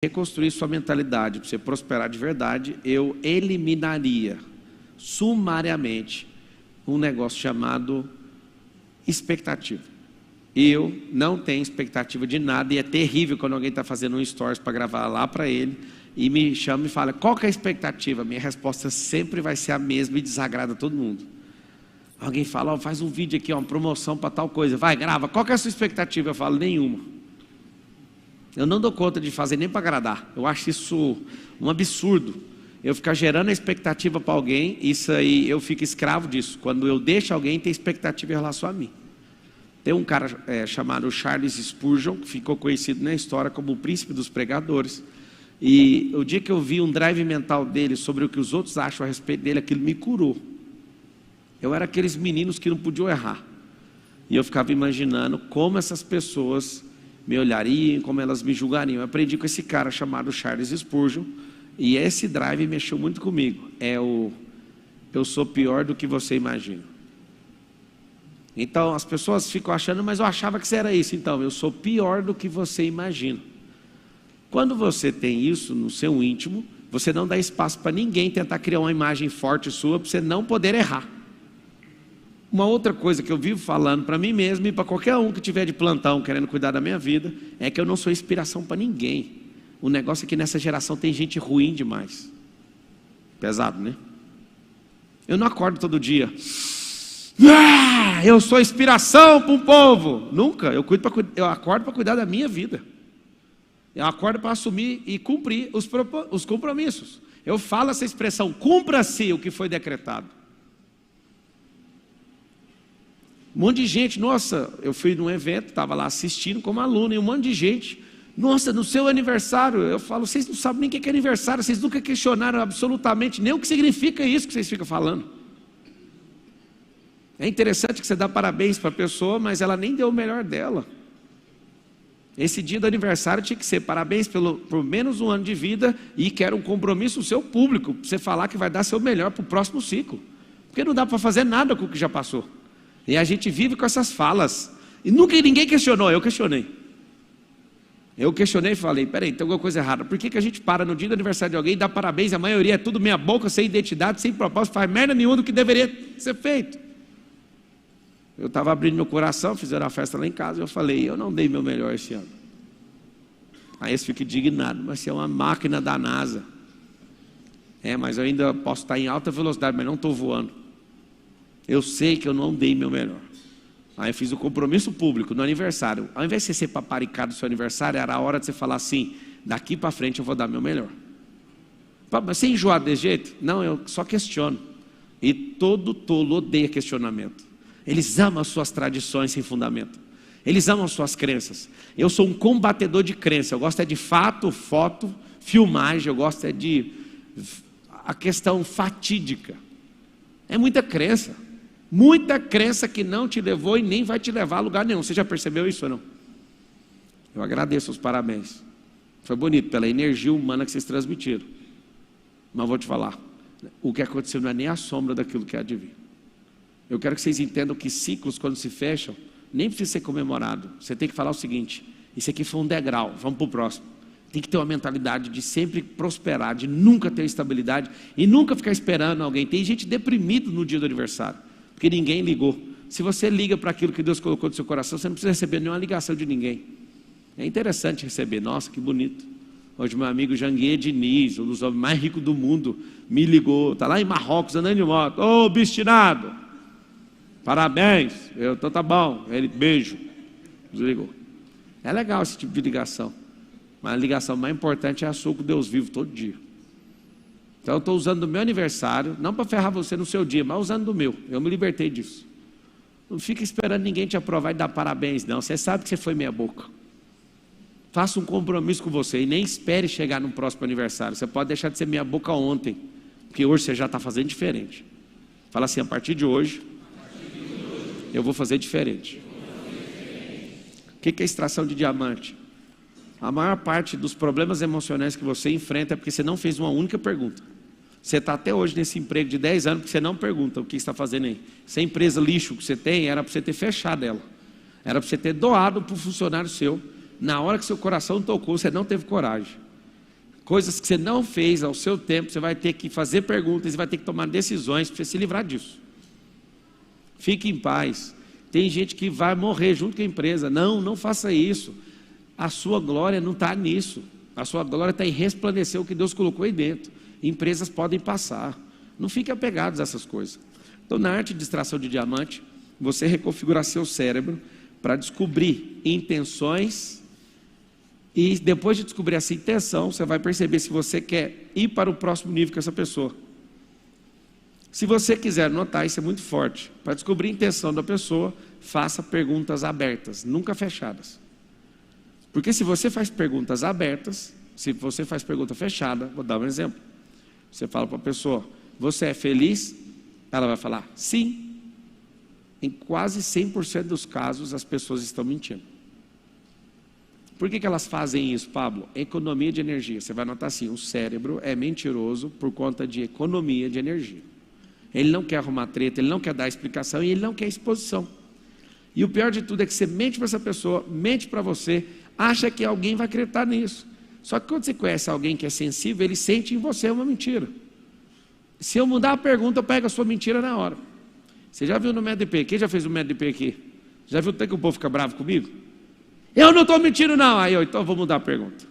reconstruir sua mentalidade, para você prosperar de verdade, eu eliminaria sumariamente um negócio chamado expectativa. Eu não tenho expectativa de nada, e é terrível quando alguém está fazendo um stories para gravar lá para ele e me chama e fala: qual que é a expectativa? Minha resposta sempre vai ser a mesma e desagrada todo mundo. Alguém fala: faz um vídeo aqui, uma promoção para tal coisa, vai, grava, qual que é a sua expectativa? Eu falo: nenhuma. Eu não dou conta de fazer nem para agradar. Eu acho isso um absurdo. Eu ficar gerando a expectativa para alguém, isso aí, eu fico escravo disso. Quando eu deixo alguém ter expectativa em relação a mim. Tem um cara chamado Charles Spurgeon, que ficou conhecido na história como o príncipe dos pregadores. E o dia que eu vi um drive mental dele sobre o que os outros acham a respeito dele, aquilo me curou. Eu era aqueles meninos que não podiam errar. E eu ficava imaginando como essas pessoas me olhariam, como elas me julgariam. Eu aprendi com esse cara chamado Charles Spurgeon, e esse drive mexeu muito comigo. Eu sou pior do que você imagina. Então as pessoas ficam achando: mas eu achava que você era isso. Então, eu sou pior do que você imagina. Quando você tem isso no seu íntimo, você não dá espaço para ninguém tentar criar uma imagem forte sua, para você não poder errar. Uma outra coisa que eu vivo falando para mim mesmo e para qualquer um que tiver de plantão querendo cuidar da minha vida, é que eu não sou inspiração para ninguém. O negócio é que nessa geração tem gente ruim demais. Pesado, né? Eu não acordo todo dia: eu sou inspiração para um povo. Nunca. Eu acordo para cuidar da minha vida. Eu acordo para assumir e cumprir os compromissos. Eu falo essa expressão: cumpra-se o que foi decretado. Um monte de gente, nossa, eu fui num evento, estava lá assistindo como aluno, e um monte de gente: nossa, no seu aniversário. Eu falo: vocês não sabem nem o que é aniversário, vocês nunca questionaram absolutamente nem o que significa isso que vocês ficam falando. É interessante que você dá parabéns para a pessoa, mas ela nem deu o melhor dela. Esse dia do aniversário tinha que ser parabéns por menos um ano de vida, e quero um compromisso seu público, para você falar que vai dar seu melhor para o próximo ciclo. Porque não dá para fazer nada com o que já passou. E a gente vive com essas falas. E nunca ninguém questionou, eu questionei. Eu questionei e falei: peraí, tem alguma coisa errada. Por que a gente para no dia do aniversário de alguém e dá parabéns? A maioria é tudo meia boca, sem identidade, sem propósito, faz merda nenhuma do que deveria ser feito. Eu estava abrindo meu coração, fizeram uma festa lá em casa, e eu falei: eu não dei meu melhor esse ano. Aí eles ficam indignados: mas você é uma máquina da NASA. Mas eu ainda posso estar em alta velocidade, mas não estou voando. Eu sei que eu não dei meu melhor. Aí eu fiz o compromisso público no aniversário. Ao invés de você ser paparicado do seu aniversário, era a hora de você falar assim: daqui para frente eu vou dar meu melhor. Mas você é enjoado desse jeito? Não, eu só questiono. E todo tolo odeia questionamento. Eles amam as suas tradições sem fundamento. Eles amam as suas crenças. Eu sou um combatedor de crença. Eu gosto de fato, foto, filmagem. Eu gosto de a questão fatídica. É muita crença. Muita crença que não te levou e nem vai te levar a lugar nenhum. Você já percebeu isso ou não? Eu agradeço os parabéns. Foi bonito pela energia humana que vocês transmitiram. Mas vou te falar: o que aconteceu não é nem a sombra daquilo que há de vir. Eu quero que vocês entendam que ciclos, quando se fecham, nem precisa ser comemorado. Você tem que falar o seguinte: isso aqui foi um degrau, vamos para o próximo. Tem que ter uma mentalidade de sempre prosperar, de nunca ter estabilidade e nunca ficar esperando alguém. Tem gente deprimida no dia do aniversário, porque ninguém ligou. Se você liga para aquilo que Deus colocou no seu coração, você não precisa receber nenhuma ligação de ninguém. É interessante receber. Nossa, que bonito. Hoje meu amigo Janguier Diniz, um dos homens mais ricos do mundo, me ligou. Está lá em Marrocos, andando de moto. Ô, obstinado, parabéns. Então tá bom. Ele: beijo. Desligou. É legal esse tipo de ligação. Mas a ligação mais importante é a sua com Deus vivo todo dia. Então eu estou usando do meu aniversário, não para ferrar você no seu dia, mas usando do meu. Eu me libertei disso. Não fica esperando ninguém te aprovar e dar parabéns, não. Você sabe que você foi meia boca. Faça um compromisso com você e nem espere chegar no próximo aniversário. Você pode deixar de ser meia boca ontem, porque hoje você já está fazendo diferente. Fala assim: a partir de hoje, eu vou fazer diferente. O que é extração de diamante? A maior parte dos problemas emocionais que você enfrenta é porque você não fez uma única pergunta. Você está até hoje nesse emprego de 10 anos porque você não pergunta o que está fazendo aí. Essa empresa lixo que você tem, era para você ter fechado ela. Era para você ter doado para o funcionário seu. Na hora que seu coração tocou, você não teve coragem. Coisas que você não fez ao seu tempo, você vai ter que fazer perguntas e vai ter que tomar decisões para você se livrar disso. Fique em paz. Tem gente que vai morrer junto com a empresa. Não faça isso. A sua glória não está nisso. A sua glória está em resplandecer o que Deus colocou aí dentro. Empresas podem passar. Não fique apegados a essas coisas. Então, na arte de extração de diamante, você reconfigurar seu cérebro para descobrir intenções, e depois de descobrir essa intenção, você vai perceber se você quer ir para o próximo nível com essa pessoa. Se você quiser notar, isso é muito forte. Para descobrir a intenção da pessoa, faça perguntas abertas, nunca fechadas. Porque se você faz perguntas abertas, se você faz pergunta fechada, vou dar um exemplo. Você fala para a pessoa, você é feliz? Ela vai falar, sim. Em quase 100% dos casos, as pessoas estão mentindo. Por que elas fazem isso, Pablo? Economia de energia. Você vai notar assim, o cérebro é mentiroso por conta de economia de energia. Ele não quer arrumar treta, ele não quer dar explicação e ele não quer exposição. E o pior de tudo é que você mente para essa pessoa, mente para você, acha que alguém vai acreditar nisso. Só que quando você conhece alguém que é sensível, ele sente em você uma mentira. Se eu mudar a pergunta, eu pego a sua mentira na hora. Você já viu no MEDP? Quem já fez o MEDP aqui? Já viu até que o povo fica bravo comigo? Eu não estou mentindo não. Aí então eu vou mudar a pergunta.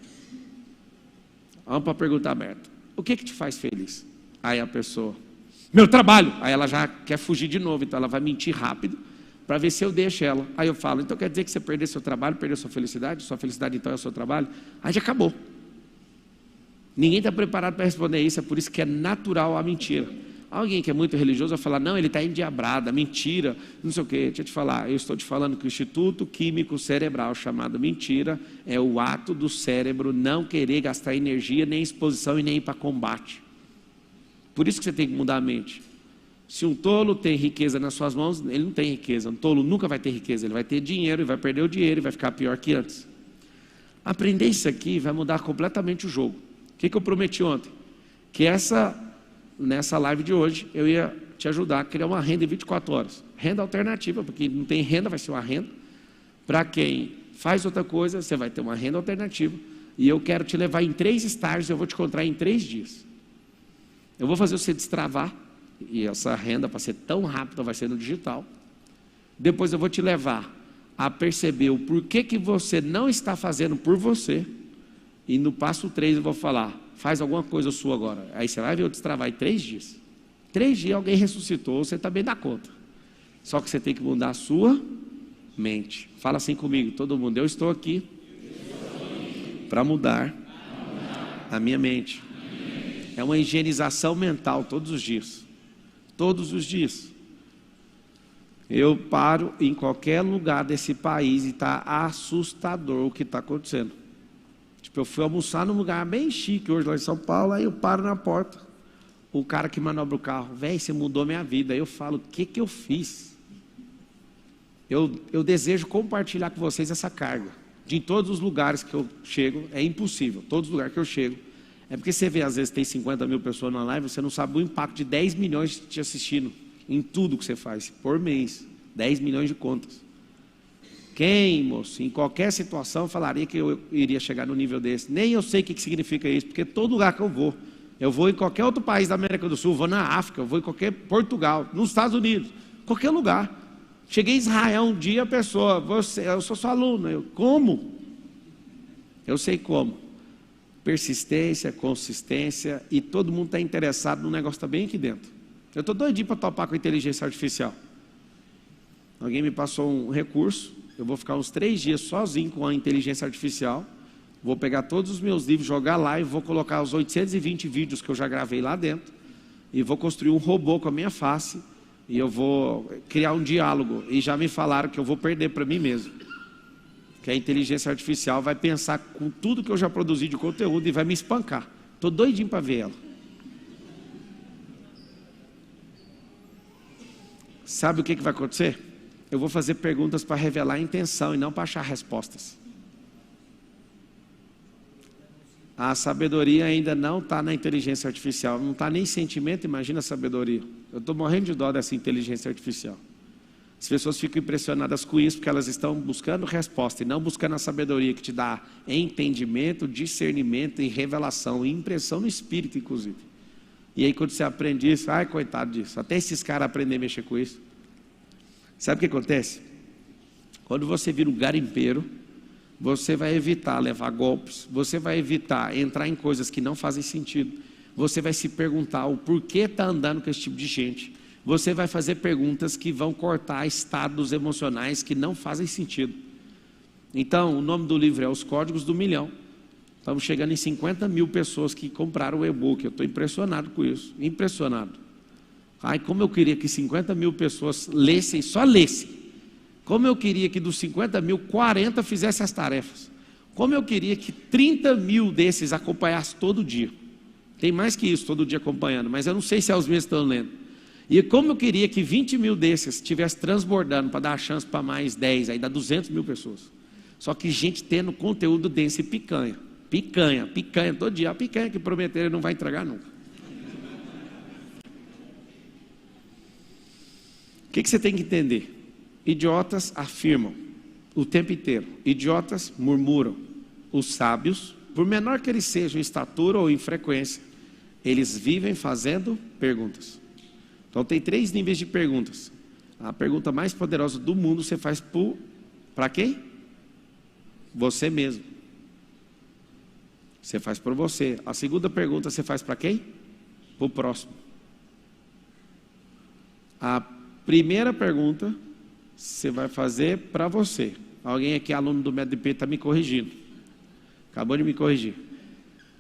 Vamos para a pergunta aberta. O que te faz feliz? Aí a pessoa, meu trabalho. Aí ela já quer fugir de novo, então ela vai mentir rápido para ver se eu deixo ela. Aí eu falo, então quer dizer que você perdeu seu trabalho, perdeu sua felicidade então é o seu trabalho? Aí já acabou. Ninguém está preparado para responder isso, é por isso que é natural a mentira. Alguém que é muito religioso vai falar, não, ele está endiabrado, mentira, não sei o quê. Deixa eu te falar, eu estou te falando que o Instituto Químico Cerebral, chamado mentira, é o ato do cérebro não querer gastar energia, nem exposição e nem ir para combate. Por isso que você tem que mudar a mente. Se um tolo tem riqueza nas suas mãos, ele não tem riqueza. Um tolo nunca vai ter riqueza, ele vai ter dinheiro e vai perder o dinheiro e vai ficar pior que antes. Aprender isso aqui vai mudar completamente o jogo. O que eu prometi ontem? Que nessa live de hoje, eu ia te ajudar a criar uma renda em 24 horas. Renda alternativa, porque não tem renda, vai ser uma renda. Para quem faz outra coisa, você vai ter uma renda alternativa. E eu quero te levar em 3 estágios, eu vou te encontrar em 3 dias. Eu vou fazer você destravar, e essa renda, para ser tão rápida, vai ser no digital. Depois eu vou te levar a perceber o porquê que você não está fazendo por você. E no passo 3 eu vou falar, faz alguma coisa sua agora. Aí você vai ver eu destravar em 3 dias. 3 dias alguém ressuscitou, você também dá conta. Só que você tem que mudar a sua mente. Fala assim comigo, todo mundo, eu estou aqui para mudar a minha mente. É uma higienização mental todos os dias. Todos os dias. Eu paro em qualquer lugar desse país e está assustador o que está acontecendo. Tipo, eu fui almoçar num lugar bem chique hoje lá em São Paulo, aí eu paro na porta. O cara que manobra o carro, velho, você mudou minha vida. Aí eu falo, o que eu fiz? Eu desejo compartilhar com vocês essa carga. De todos os lugares que eu chego, é impossível. Todos os lugares que eu chego. É porque você vê, às vezes tem 50 mil pessoas na live, você não sabe o impacto de 10 milhões te assistindo em tudo que você faz, por mês. 10 milhões de contas. Quem, moço, em qualquer situação falaria que eu iria chegar no nível desse? Nem eu sei o que significa isso, porque todo lugar que eu vou em qualquer outro país da América do Sul, vou na África, eu vou em qualquer Portugal, nos Estados Unidos, qualquer lugar. Cheguei em Israel um dia, a pessoa, eu sou sua aluna, como? Eu sei como. Persistência, consistência, e todo mundo está interessado no negócio que está bem aqui dentro. Eu estou doidinho para topar com a inteligência artificial. Alguém me passou um recurso, eu vou ficar uns 3 dias sozinho com a inteligência artificial, vou pegar todos os meus livros, jogar lá e vou colocar os 820 vídeos que eu já gravei lá dentro, e vou construir um robô com a minha face, e eu vou criar um diálogo, e já me falaram que eu vou perder para mim mesmo, que a inteligência artificial vai pensar com tudo que eu já produzi de conteúdo e vai me espancar. Estou doidinho para ver ela. Sabe o que vai acontecer? Eu vou fazer perguntas para revelar a intenção e não para achar respostas. A sabedoria ainda não está na inteligência artificial, não está nem em sentimento, imagina a sabedoria. Eu estou morrendo de dó dessa inteligência artificial. As pessoas ficam impressionadas com isso porque elas estão buscando resposta e não buscando a sabedoria que te dá entendimento, discernimento e revelação, e impressão no espírito, inclusive. E aí quando você aprende isso, ai, coitado disso, até esses caras aprendem a mexer com isso. Sabe o que acontece? Quando você vira um garimpeiro, você vai evitar levar golpes, você vai evitar entrar em coisas que não fazem sentido, você vai se perguntar o porquê está andando com esse tipo de gente. Você vai fazer perguntas que vão cortar estados emocionais que não fazem sentido. Então, o nome do livro é Os Códigos do Milhão. Estamos chegando em 50 mil pessoas que compraram o e-book. Eu estou impressionado com isso, impressionado. Ai, como eu queria que 50 mil pessoas lessem, só lessem. Como eu queria que dos 50 mil, 40 fizessem as tarefas. Como eu queria que 30 mil desses acompanhassem todo dia. Tem mais que isso, todo dia acompanhando, mas eu não sei se é os mesmos que estão lendo. E como eu queria que 20 mil desses estivessem transbordando para dar a chance para mais 10, aí dá 200 mil pessoas. Só que gente tendo conteúdo denso e picanha. Picanha, todo dia. A picanha que prometeram ele não vai entregar nunca. O que você tem que entender? Idiotas afirmam o tempo inteiro. Idiotas murmuram. Os sábios, por menor que eles sejam em estatura ou em frequência, eles vivem fazendo perguntas. Então tem 3 níveis de perguntas. A pergunta mais poderosa do mundo você faz para quem? Você mesmo. Você faz por você. A segunda pergunta você faz para quem? Para o próximo. A primeira pergunta você vai fazer para você. Alguém aqui, aluno do MEDP, está me corrigindo. Acabou de me corrigir.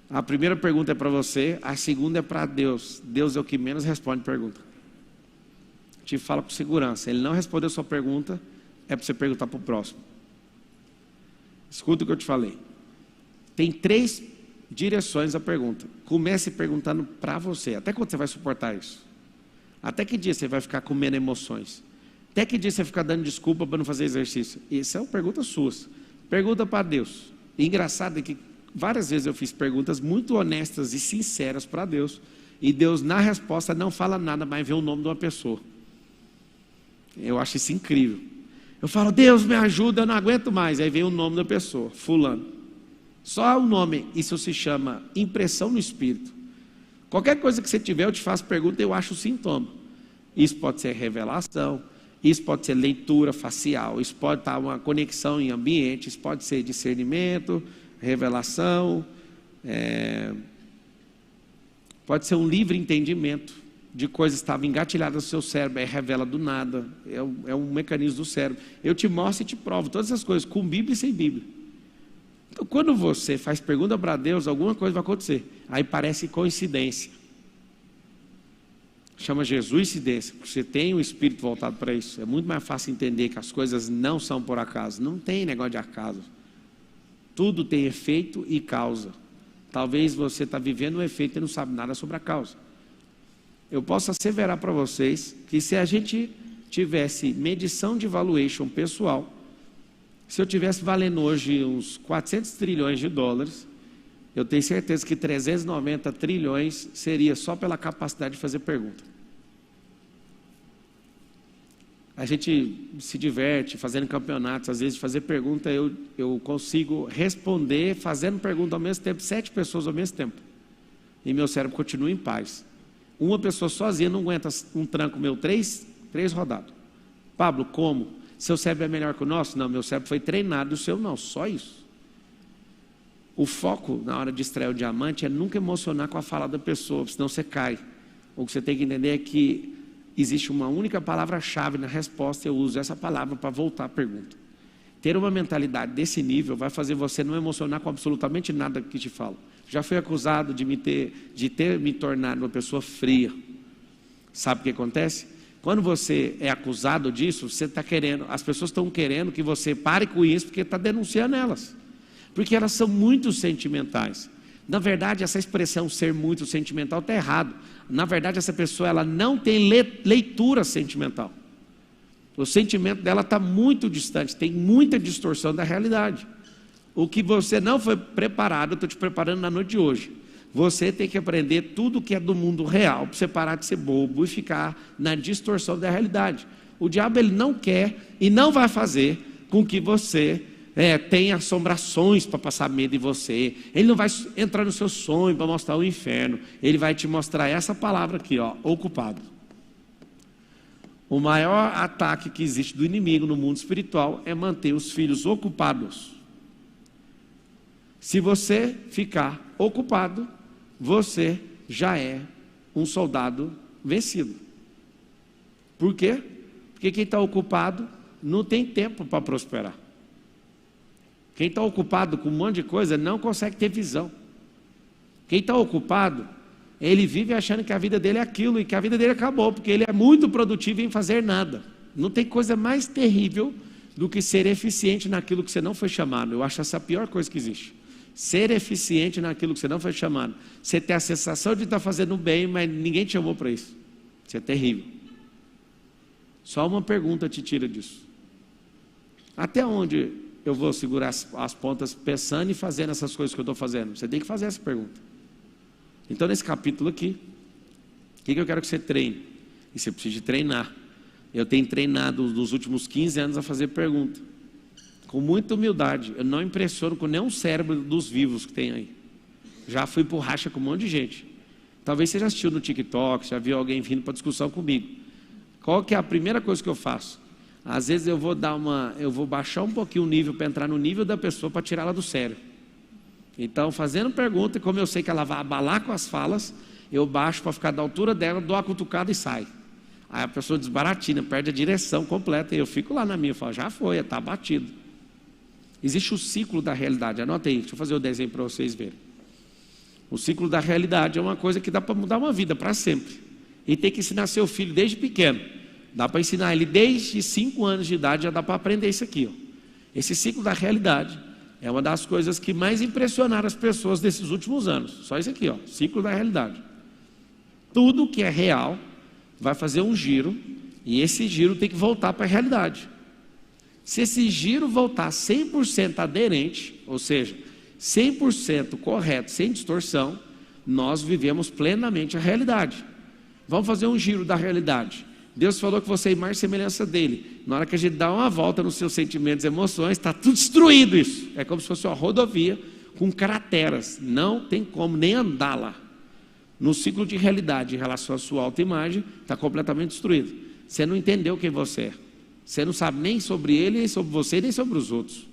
A primeira pergunta é para você, a segunda é para Deus. Deus é o que menos responde pergunta. Te fala com segurança. Ele não respondeu a sua pergunta, é para você perguntar para o próximo. Escuta o que eu te falei. Tem 3 direções à pergunta. Comece perguntando para você. Até quando você vai suportar isso? Até que dia você vai ficar comendo emoções? Até que dia você vai ficar dando desculpa para não fazer exercício? Isso é uma pergunta sua. Pergunta para Deus. E engraçado é que várias vezes eu fiz perguntas muito honestas e sinceras para Deus. E Deus, na resposta, não fala nada, mas vê o nome de uma pessoa. Eu acho isso incrível. Eu falo, Deus me ajuda, eu não aguento mais. Aí vem o nome da pessoa, fulano. Só o nome, isso se chama impressão no espírito. Qualquer coisa que você tiver, eu te faço pergunta, eu acho o sintoma. Isso pode ser revelação, isso pode ser leitura facial, isso pode estar uma conexão em ambiente, isso pode ser discernimento, revelação, pode ser um livre entendimento de coisas que estavam engatilhadas no seu cérebro, aí revela do nada, é um mecanismo do cérebro. Eu te mostro e te provo todas essas coisas, com Bíblia e sem Bíblia. Então, quando você faz pergunta para Deus, alguma coisa vai acontecer. Aí parece coincidência. Chama Jesuicidência, porque você tem o Espírito voltado para isso. É muito mais fácil entender que as coisas não são por acaso. Não tem negócio de acaso. Tudo tem efeito e causa. Talvez você está vivendo um efeito e não sabe nada sobre a causa. Eu posso asseverar para vocês que se a gente tivesse medição de valuation pessoal, se eu tivesse valendo hoje uns 400 trilhões de dólares, eu tenho certeza que 390 trilhões seria só pela capacidade de fazer pergunta. A gente se diverte fazendo campeonatos, às vezes de fazer pergunta eu consigo responder fazendo pergunta ao mesmo tempo, 7 pessoas ao mesmo tempo. E meu cérebro continua em paz. Uma pessoa sozinha não aguenta um tranco meu, 3 rodados. Pablo, como? Seu cérebro é melhor que o nosso? Não, meu cérebro foi treinado, o seu não, só isso. O foco na hora de extrair o diamante é nunca emocionar com a fala da pessoa, senão você cai. O que você tem que entender é que existe uma única palavra-chave na resposta, eu uso essa palavra para voltar à pergunta. Ter uma mentalidade desse nível vai fazer você não emocionar com absolutamente nada que te falo. Já fui acusado de ter me tornado uma pessoa fria. Sabe o que acontece? Quando você é acusado disso, você está querendo, as pessoas estão querendo que você pare com isso, porque está denunciando elas. Porque elas são muito sentimentais. Na verdade, essa expressão ser muito sentimental está errado. Na verdade, essa pessoa ela não tem leitura sentimental. O sentimento dela está muito distante, tem muita distorção da realidade. O que você não foi preparado, eu estou te preparando na noite de hoje. Você tem que aprender tudo que é do mundo real, para você parar de ser bobo e ficar na distorção da realidade. O diabo ele não quer e não vai fazer com que você tenha assombrações para passar medo em você. Ele não vai entrar no seu sonho para mostrar o inferno. Ele vai te mostrar essa palavra aqui, ó, ocupado. O maior ataque que existe do inimigo no mundo espiritual é manter os filhos ocupados. Se você ficar ocupado, você já é um soldado vencido. Por quê? Porque quem está ocupado não tem tempo para prosperar. Quem está ocupado com um monte de coisa não consegue ter visão. Quem está ocupado, ele vive achando que a vida dele é aquilo e que a vida dele acabou, porque ele é muito produtivo em fazer nada. Não tem coisa mais terrível do que ser eficiente naquilo que você não foi chamado. Eu acho essa a pior coisa que existe. Ser eficiente naquilo que você não foi chamado. Você ter a sensação de estar fazendo bem, mas ninguém te chamou para isso. Isso é terrível. Só uma pergunta te tira disso. Até onde eu vou segurar as pontas pensando e fazendo essas coisas que eu estou fazendo? Você tem que fazer essa pergunta. Então, nesse capítulo aqui, o que eu quero que você treine? E você precisa de treinar. Eu tenho treinado nos últimos 15 anos a fazer pergunta. Com muita humildade. Eu não impressiono com nenhum cérebro dos vivos que tem aí. Já fui por racha com um monte de gente. Talvez você já assistiu no TikTok, já viu alguém vindo para discussão comigo. Qual que é a primeira coisa que eu faço? Às vezes eu vou baixar um pouquinho o nível para entrar no nível da pessoa para tirá-la do sério. Então, fazendo pergunta, como eu sei que ela vai abalar com as falas, eu baixo para ficar da altura dela, dou a cutucada e sai. Aí a pessoa desbaratina, perde a direção completa, e eu fico lá na minha, eu falo, já foi, está batido. Existe o ciclo da realidade, anota aí, deixa eu fazer o desenho para vocês verem. O ciclo da realidade é uma coisa que dá para mudar uma vida para sempre. E tem que ensinar seu filho desde pequeno. Dá para ensinar ele desde 5 anos de idade, já dá para aprender isso aqui. Ó. Esse ciclo da realidade é uma das coisas que mais impressionaram as pessoas desses últimos anos. Só isso aqui, ó, ciclo da realidade. Tudo que é real vai fazer um giro, e esse giro tem que voltar para a realidade. Se esse giro voltar 100% aderente, ou seja, 100% correto, sem distorção, nós vivemos plenamente a realidade. Vamos fazer um giro da realidade. Deus falou que você é imagem e semelhança dele. Na hora que a gente dá uma volta nos seus sentimentos e emoções, está tudo destruído isso. É como se fosse uma rodovia com crateras. Não tem como nem andar lá. No ciclo de realidade em relação à sua autoimagem, está completamente destruído. Você não entendeu quem você é. Você não sabe nem sobre ele, nem sobre você, nem sobre os outros.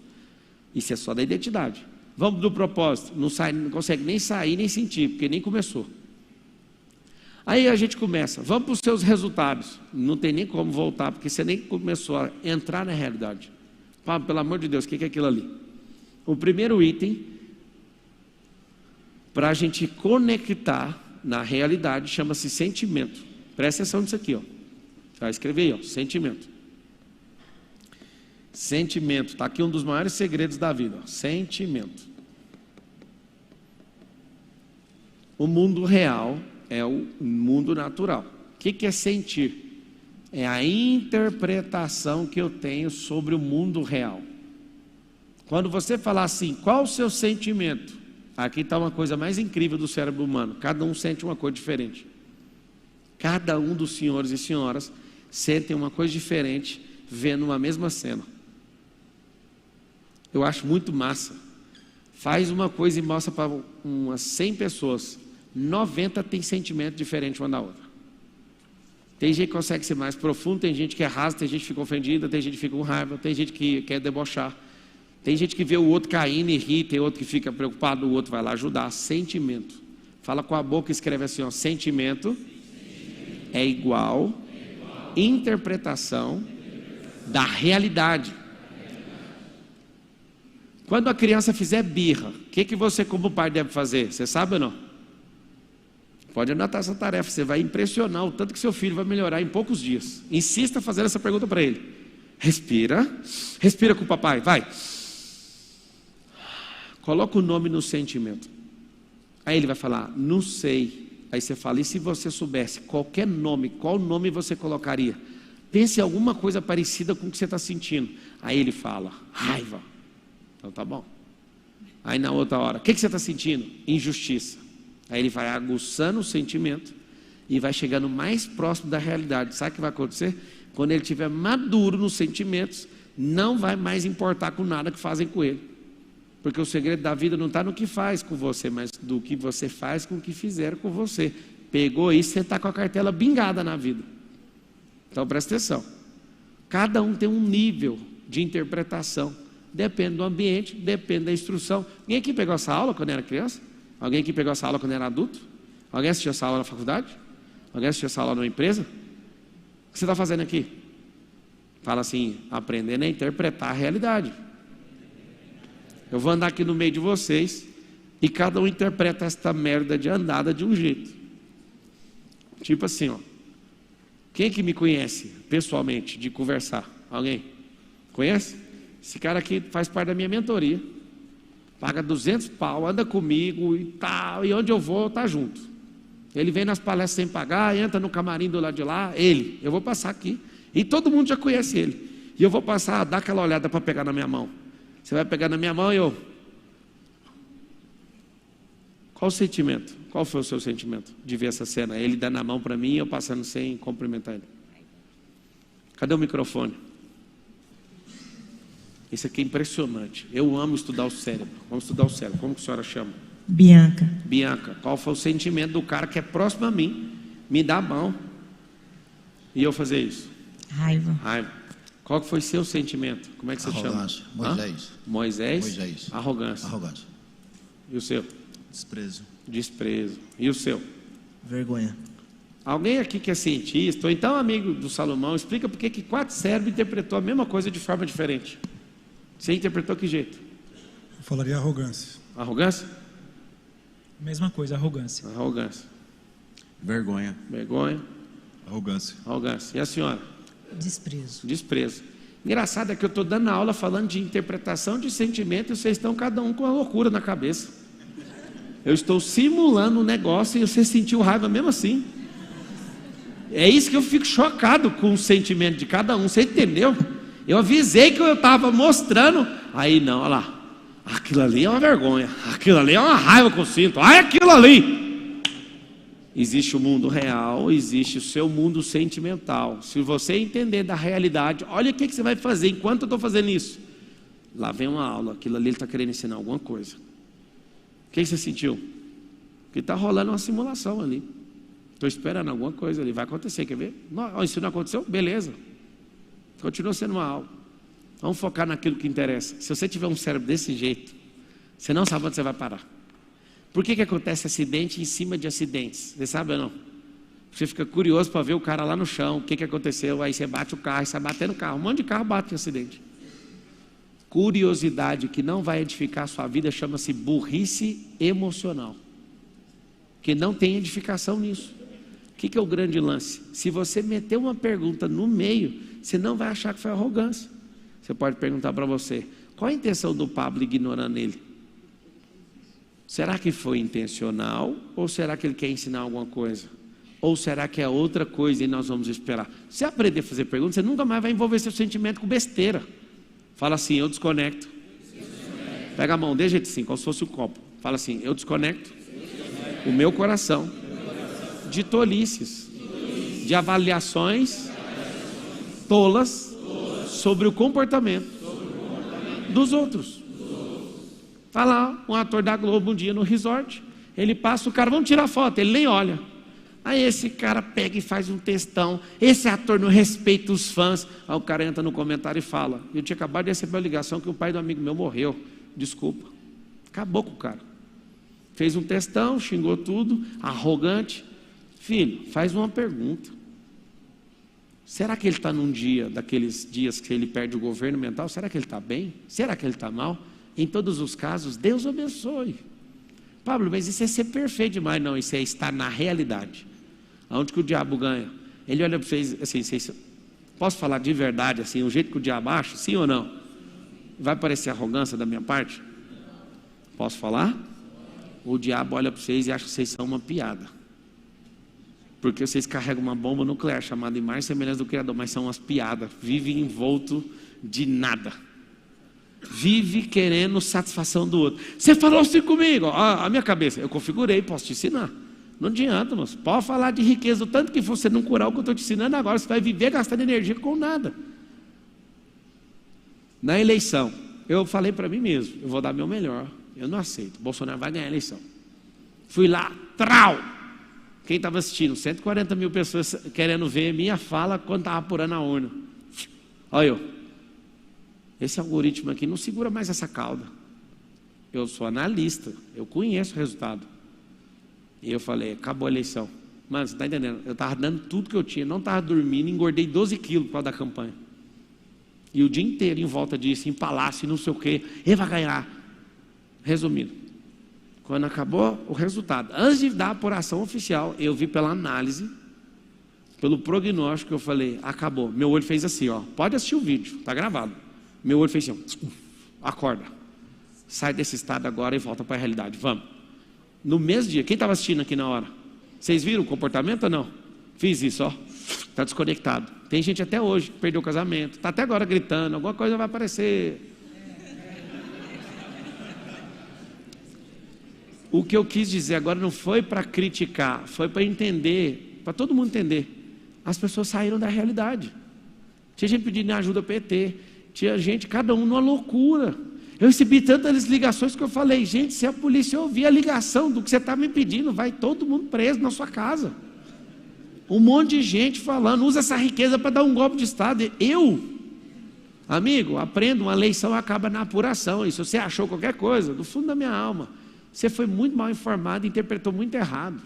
Isso é só da identidade. Vamos do propósito. Não consegue nem sair, nem sentir, porque nem começou. Aí a gente começa, vamos para os seus resultados. Não tem nem como voltar, porque você nem começou a entrar na realidade. Pablo, pelo amor de Deus, o que é aquilo ali? O primeiro item, para a gente conectar na realidade, chama-se sentimento. Presta atenção nisso aqui, ó. Vai escrever aí, ó, sentimento. Sentimento, está aqui um dos maiores segredos da vida, ó, sentimento. O mundo real é o mundo natural. O que é sentir? É a interpretação que eu tenho sobre o mundo real. Quando você falar assim, qual o seu sentimento? Aqui está uma coisa mais incrível do cérebro humano. Cada um sente uma coisa diferente. Cada um dos senhores e senhoras sentem uma coisa diferente vendo uma mesma cena. Eu acho muito massa. Faz uma coisa e mostra para umas 100 pessoas. 90 tem sentimento diferente uma da outra. Tem gente que consegue ser mais profundo, tem gente que é raso, tem gente que fica ofendida, tem gente que fica com raiva, tem gente que quer debochar. Tem gente que vê o outro caindo e ri, tem outro que fica preocupado, o outro vai lá ajudar. Sentimento. Fala com a boca e escreve assim, ó, sentimento é igual interpretação da realidade. Quando a criança fizer birra, o que você como pai deve fazer? Você sabe ou não? Pode anotar essa tarefa, você vai impressionar o tanto que seu filho vai melhorar em poucos dias. Insista fazendo essa pergunta para ele. Respira, respira com o papai, vai. Coloca o nome no sentimento. Aí ele vai falar, não sei. Aí você fala, e se você soubesse qualquer nome, qual nome você colocaria? Pense em alguma coisa parecida com o que você está sentindo. Aí ele fala, raiva. Então tá bom. Aí na outra hora, o que você está sentindo? Injustiça. Aí ele vai aguçando o sentimento e vai chegando mais próximo da realidade. Sabe o que vai acontecer? Quando ele estiver maduro nos sentimentos, não vai mais importar com nada que fazem com ele. Porque o segredo da vida não está no que faz com você, mas do que você faz com o que fizeram com você. Pegou isso, você está com a cartela bingada na vida. Então presta atenção. Cada um tem um nível de interpretação. Depende do ambiente, depende da instrução. Alguém aqui pegou essa aula quando era criança? Alguém aqui pegou essa aula quando era adulto? Alguém assistiu essa aula na faculdade? Alguém assistiu essa aula numa empresa? O que você está fazendo aqui? Fala assim, aprendendo a interpretar a realidade. Eu vou andar aqui no meio de vocês e cada um interpreta esta merda de andada de um jeito. Tipo assim, ó. Quem que me conhece pessoalmente, de conversar? Alguém? Conhece? Esse cara aqui faz parte da minha mentoria. Paga 200 pau, anda comigo e tal, e onde eu vou, tá junto. Ele vem nas palestras sem pagar, entra no camarim do lado de lá, eu vou passar aqui. E todo mundo já conhece ele. E eu vou passar, dar aquela olhada para pegar na minha mão. Você vai pegar na minha mão e eu... Qual o sentimento? Qual foi o seu sentimento de ver essa cena? Ele dando a mão para mim e eu passando sem cumprimentar ele. Cadê o microfone? Isso aqui é impressionante. Eu amo estudar o cérebro. Vamos estudar o cérebro. Como que a senhora chama? Bianca. Bianca. Qual foi o sentimento do cara que é próximo a mim, me dá a mão e eu fazer isso? Raiva. Raiva. Qual que foi seu sentimento? Como é que você Arrogância. chama? Moisés. Moisés. Arrogância. Arrogância. E o seu? Desprezo. Desprezo. E o seu? Vergonha. Alguém aqui que é cientista, ou então amigo do Salomão, explica por que 4 cérebros interpretou a mesma coisa de forma diferente. Você interpretou que jeito? Eu falaria arrogância. Arrogância? Mesma coisa, arrogância. Arrogância. Vergonha. Vergonha. Arrogância. Arrogância. E a senhora? Desprezo. Desprezo. Engraçado é que eu estou dando aula falando de interpretação de sentimento e vocês estão cada um com uma loucura na cabeça. Eu estou simulando um negócio e você sentiu raiva mesmo assim. É isso que eu fico chocado com o sentimento de cada um, você entendeu? Eu avisei que eu estava mostrando, aí não, olha lá, aquilo ali é uma vergonha, aquilo ali é uma raiva que eu sinto, ai aquilo ali. Existe o mundo real, existe o seu mundo sentimental. Se você entender da realidade, olha o que você vai fazer enquanto eu estou fazendo isso. Lá vem uma aula, aquilo ali ele está querendo ensinar alguma coisa. O que você sentiu? Que está rolando uma simulação ali. Estou esperando alguma coisa ali, vai acontecer, quer ver? Não, isso não aconteceu? Beleza. Continua sendo uma aula. Vamos focar naquilo que interessa. Se você tiver um cérebro desse jeito, você não sabe onde você vai parar. Por que acontece acidente em cima de acidentes? Você sabe ou não? Você fica curioso para ver o cara lá no chão, o que aconteceu, aí você bate o carro, você vai bater no carro, um monte de carro bate em acidente. Curiosidade que não vai edificar a sua vida chama-se burrice emocional, que não tem edificação nisso. O que é o grande lance? Se você meter uma pergunta no meio, você não vai achar que foi arrogância. Você pode perguntar para você, qual a intenção do Pablo ignorando ele? Será que foi intencional? Ou será que ele quer ensinar alguma coisa? Ou será que é outra coisa e nós vamos esperar? Se aprender a fazer perguntas, você nunca mais vai envolver seu sentimento com besteira. Fala assim, eu desconecto. Pega a mão, dê jeito assim, como se fosse um copo. Fala assim, eu desconecto o meu coração de tolices, de avaliações tolas sobre o comportamento dos outros. Está lá um ator da Globo um dia no resort, ele passa, o cara, vamos tirar foto, ele nem olha. Aí esse cara pega e faz um textão, esse ator não respeita os fãs. Aí o cara entra no comentário e fala, eu tinha acabado de receber a ligação que o pai do amigo meu morreu, desculpa. Acabou com o cara. Fez um textão, xingou tudo, arrogante. Filho, faz uma pergunta. Será que ele está num dia, daqueles dias que ele perde o governo mental? Será que ele está bem? Será que ele está mal? Em todos os casos, Deus abençoe. Pablo, mas isso é ser perfeito demais. Não, isso é estar na realidade. Aonde que o diabo ganha? Ele olha para vocês assim, posso falar de verdade assim, o jeito que o diabo acha, sim ou não? Vai parecer arrogância da minha parte? Posso falar? O diabo olha para vocês e acha que vocês são uma piada. Porque vocês carregam uma bomba nuclear chamada imagem e semelhança do Criador, mas são umas piadas, vive envolto de nada. Vive querendo satisfação do outro. Você falou assim comigo, a minha cabeça, eu configurei, posso te ensinar. Não adianta, moço. Pode falar de riqueza, o tanto que você não curar o que eu estou te ensinando agora, você vai viver gastando energia com nada. Na eleição, eu falei para mim mesmo, eu vou dar meu melhor, eu não aceito, Bolsonaro vai ganhar a eleição. Fui lá, trau! Quem estava assistindo? 140 mil pessoas querendo ver minha fala quando estava apurando a urna. Olha eu. Esse algoritmo aqui não segura mais essa cauda. Eu sou analista, eu conheço o resultado. E eu falei, acabou a eleição. Mano, você está entendendo? Eu estava dando tudo que eu tinha, não estava dormindo, engordei 12 quilos por causa da campanha. E o dia inteiro em volta disso, em palácio, não sei o quê, ele vai ganhar. Resumindo, quando acabou o resultado, antes de dar a apuração oficial, eu vi pela análise, pelo prognóstico, eu falei, acabou. Meu olho fez assim, ó, pode assistir o vídeo, está gravado. Meu olho fez assim, ó, acorda. Sai desse estado agora e volta para a realidade, vamos. No mesmo dia, quem estava assistindo aqui na hora? Vocês viram o comportamento ou não? Fiz isso, ó, está desconectado. Tem gente até hoje que perdeu o casamento, está até agora gritando, alguma coisa vai aparecer. O que eu quis dizer agora não foi para criticar, foi para entender, para todo mundo entender. As pessoas saíram da realidade. Tinha gente pedindo ajuda para ET, tinha gente, cada um numa loucura. Eu recebi tantas ligações que eu falei, gente, se a polícia ouvir a ligação do que você está me pedindo, vai todo mundo preso na sua casa. Um monte de gente falando, usa essa riqueza para dar um golpe de Estado. Amigo, aprenda, uma eleição acaba na apuração. E se você achou qualquer coisa, do fundo da minha alma, você foi muito mal informado e interpretou muito errado.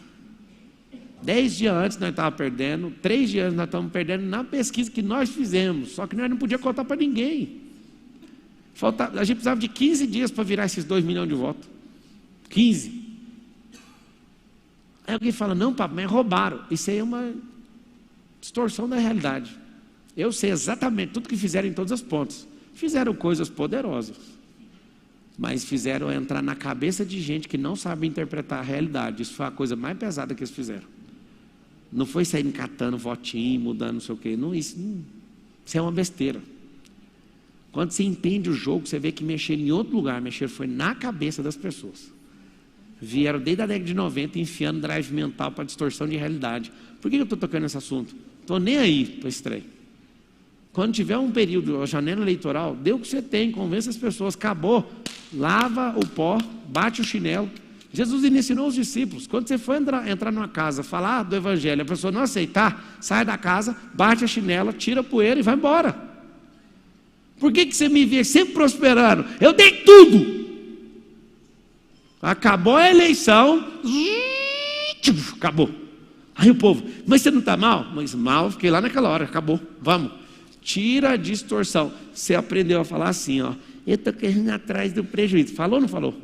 10 dias antes nós estávamos perdendo, 3 dias nós estamos perdendo na pesquisa que nós fizemos, só que nós não podíamos contar para ninguém. A gente precisava de 15 dias para virar esses 2 milhões de votos. 15. Aí alguém fala, não, papai, mas roubaram. Isso aí é uma distorção da realidade. Eu sei exatamente tudo que fizeram em todas as pontas. Fizeram coisas poderosas, mas fizeram entrar na cabeça de gente que não sabe interpretar a realidade. Isso foi a coisa mais pesada que eles fizeram. Não foi sair catando votinho, mudando não sei o quê. Não, isso é uma besteira. Quando você entende o jogo, você vê que mexer em outro lugar, mexer foi na cabeça das pessoas. Vieram desde a década de 90 enfiando drive mental para distorção de realidade. Por que eu estou tocando nesse assunto? Estou nem aí para esse trem. Quando tiver um período, a janela eleitoral, dê o que você tem, convença as pessoas, acabou, lava o pó, bate o chinelo. Jesus ensinou os discípulos, quando você for entrar numa casa, falar do evangelho, a pessoa não aceitar, sai da casa, bate a chinela, tira a poeira e vai embora. Por que você me vê sempre prosperando? Eu dei tudo. Acabou a eleição, acabou. Aí o povo, mas você não está mal? Mas mal, fiquei lá naquela hora, acabou, vamos. Tira a distorção. Você aprendeu a falar assim, ó, eu estou querendo ir atrás do prejuízo. Falou ou não falou?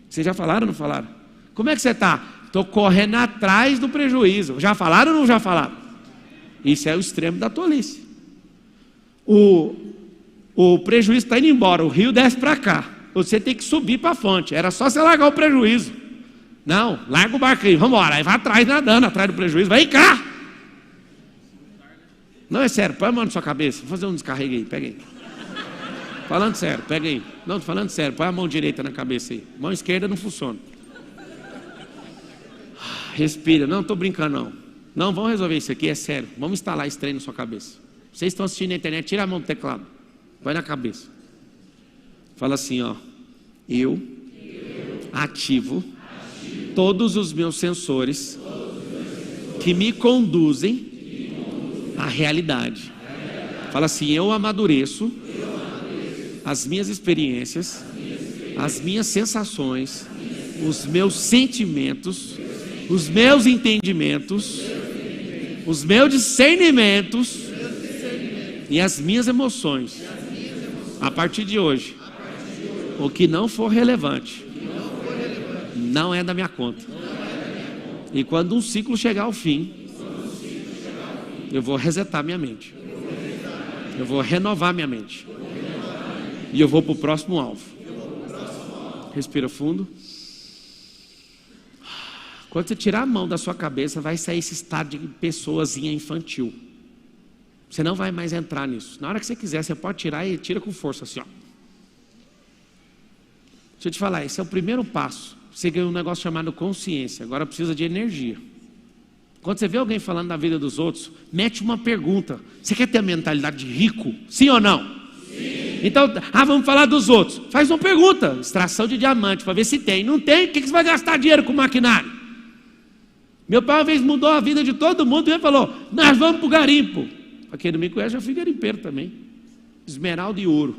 Vocês já falaram ou não falaram? Como é que você está? Estou correndo atrás do prejuízo. Já falaram ou não já falaram? Isso é o extremo da tolice. O prejuízo está indo embora, o rio desce para cá. Você tem que subir para a fonte. Era só você largar o prejuízo. Não, larga o barco aí, vamos embora. Aí vai atrás, nadando, atrás do prejuízo. Vem cá! Não, é sério, põe a mão na sua cabeça. Vou fazer um descarrego aí, pega aí. Falando sério, pega aí. Não, tô falando sério, põe a mão direita na cabeça aí. Mão esquerda não funciona. Respira, não estou brincando não. Não, vamos resolver isso aqui, é sério. Vamos instalar esse trem na sua cabeça. Vocês estão assistindo na internet, tira a mão do teclado. Põe na cabeça. Fala assim, ó. Eu ativo todos os meus sensores que me conduzem à realidade. Fala assim, eu amadureço as minhas experiências, as minhas sensações, os meus sentimentos, os meus entendimentos, os meus discernimentos e as minhas emoções. A partir de hoje, o que não for relevante não é da minha conta. E quando um ciclo chegar ao fim, eu vou resetar minha mente. Eu vou renovar minha mente. E eu vou para o próximo alvo. Respira fundo. Quando você tirar a mão da sua cabeça, vai sair esse estado de pessoazinha infantil. Você não vai mais entrar nisso. Na hora que você quiser, você pode tirar e tira com força assim, ó. Deixa eu te falar, esse é o primeiro passo. você ganhou um negócio chamado consciência, agora precisa de energia. Quando você vê alguém falando da vida dos outros, mete uma pergunta: você quer ter a mentalidade de rico? Sim ou não? Sim. Então, vamos falar dos outros. Faz uma pergunta: extração de diamante, para ver se tem. Não tem, o que você vai gastar dinheiro com maquinário? Meu pai uma vez mudou a vida de todo mundo e ele falou: nós vamos para o garimpo. Para quem não me conhece, eu fui garimpeiro também. Esmeralda e ouro.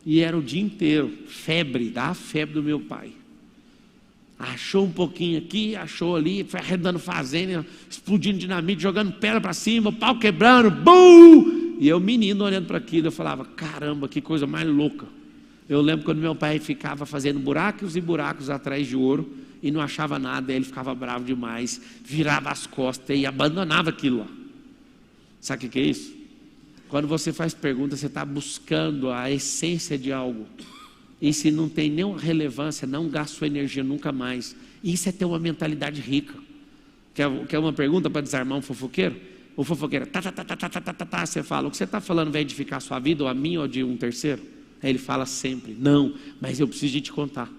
E era o dia inteiro, febre, da febre do meu pai. Achou um pouquinho aqui, achou ali, foi arredando fazenda, explodindo dinamite, jogando pedra para cima, o pau quebrando, bum! E eu, menino, olhando para aquilo, eu falava: caramba, que coisa mais louca. Eu lembro quando meu pai ficava fazendo buracos e buracos atrás de ouro e não achava nada, aí ele ficava bravo demais, virava as costas e abandonava aquilo lá. Sabe o que é isso? Quando você faz pergunta, você está buscando a essência de algo. E se não tem nenhuma relevância, não gasta sua energia nunca mais. Isso é ter uma mentalidade rica. Quer uma pergunta para desarmar um fofoqueiro? O fofoqueiro, você fala: o que você está falando vai edificar a sua vida, ou a minha, ou de um terceiro? Aí ele fala sempre: não, mas eu preciso de te contar.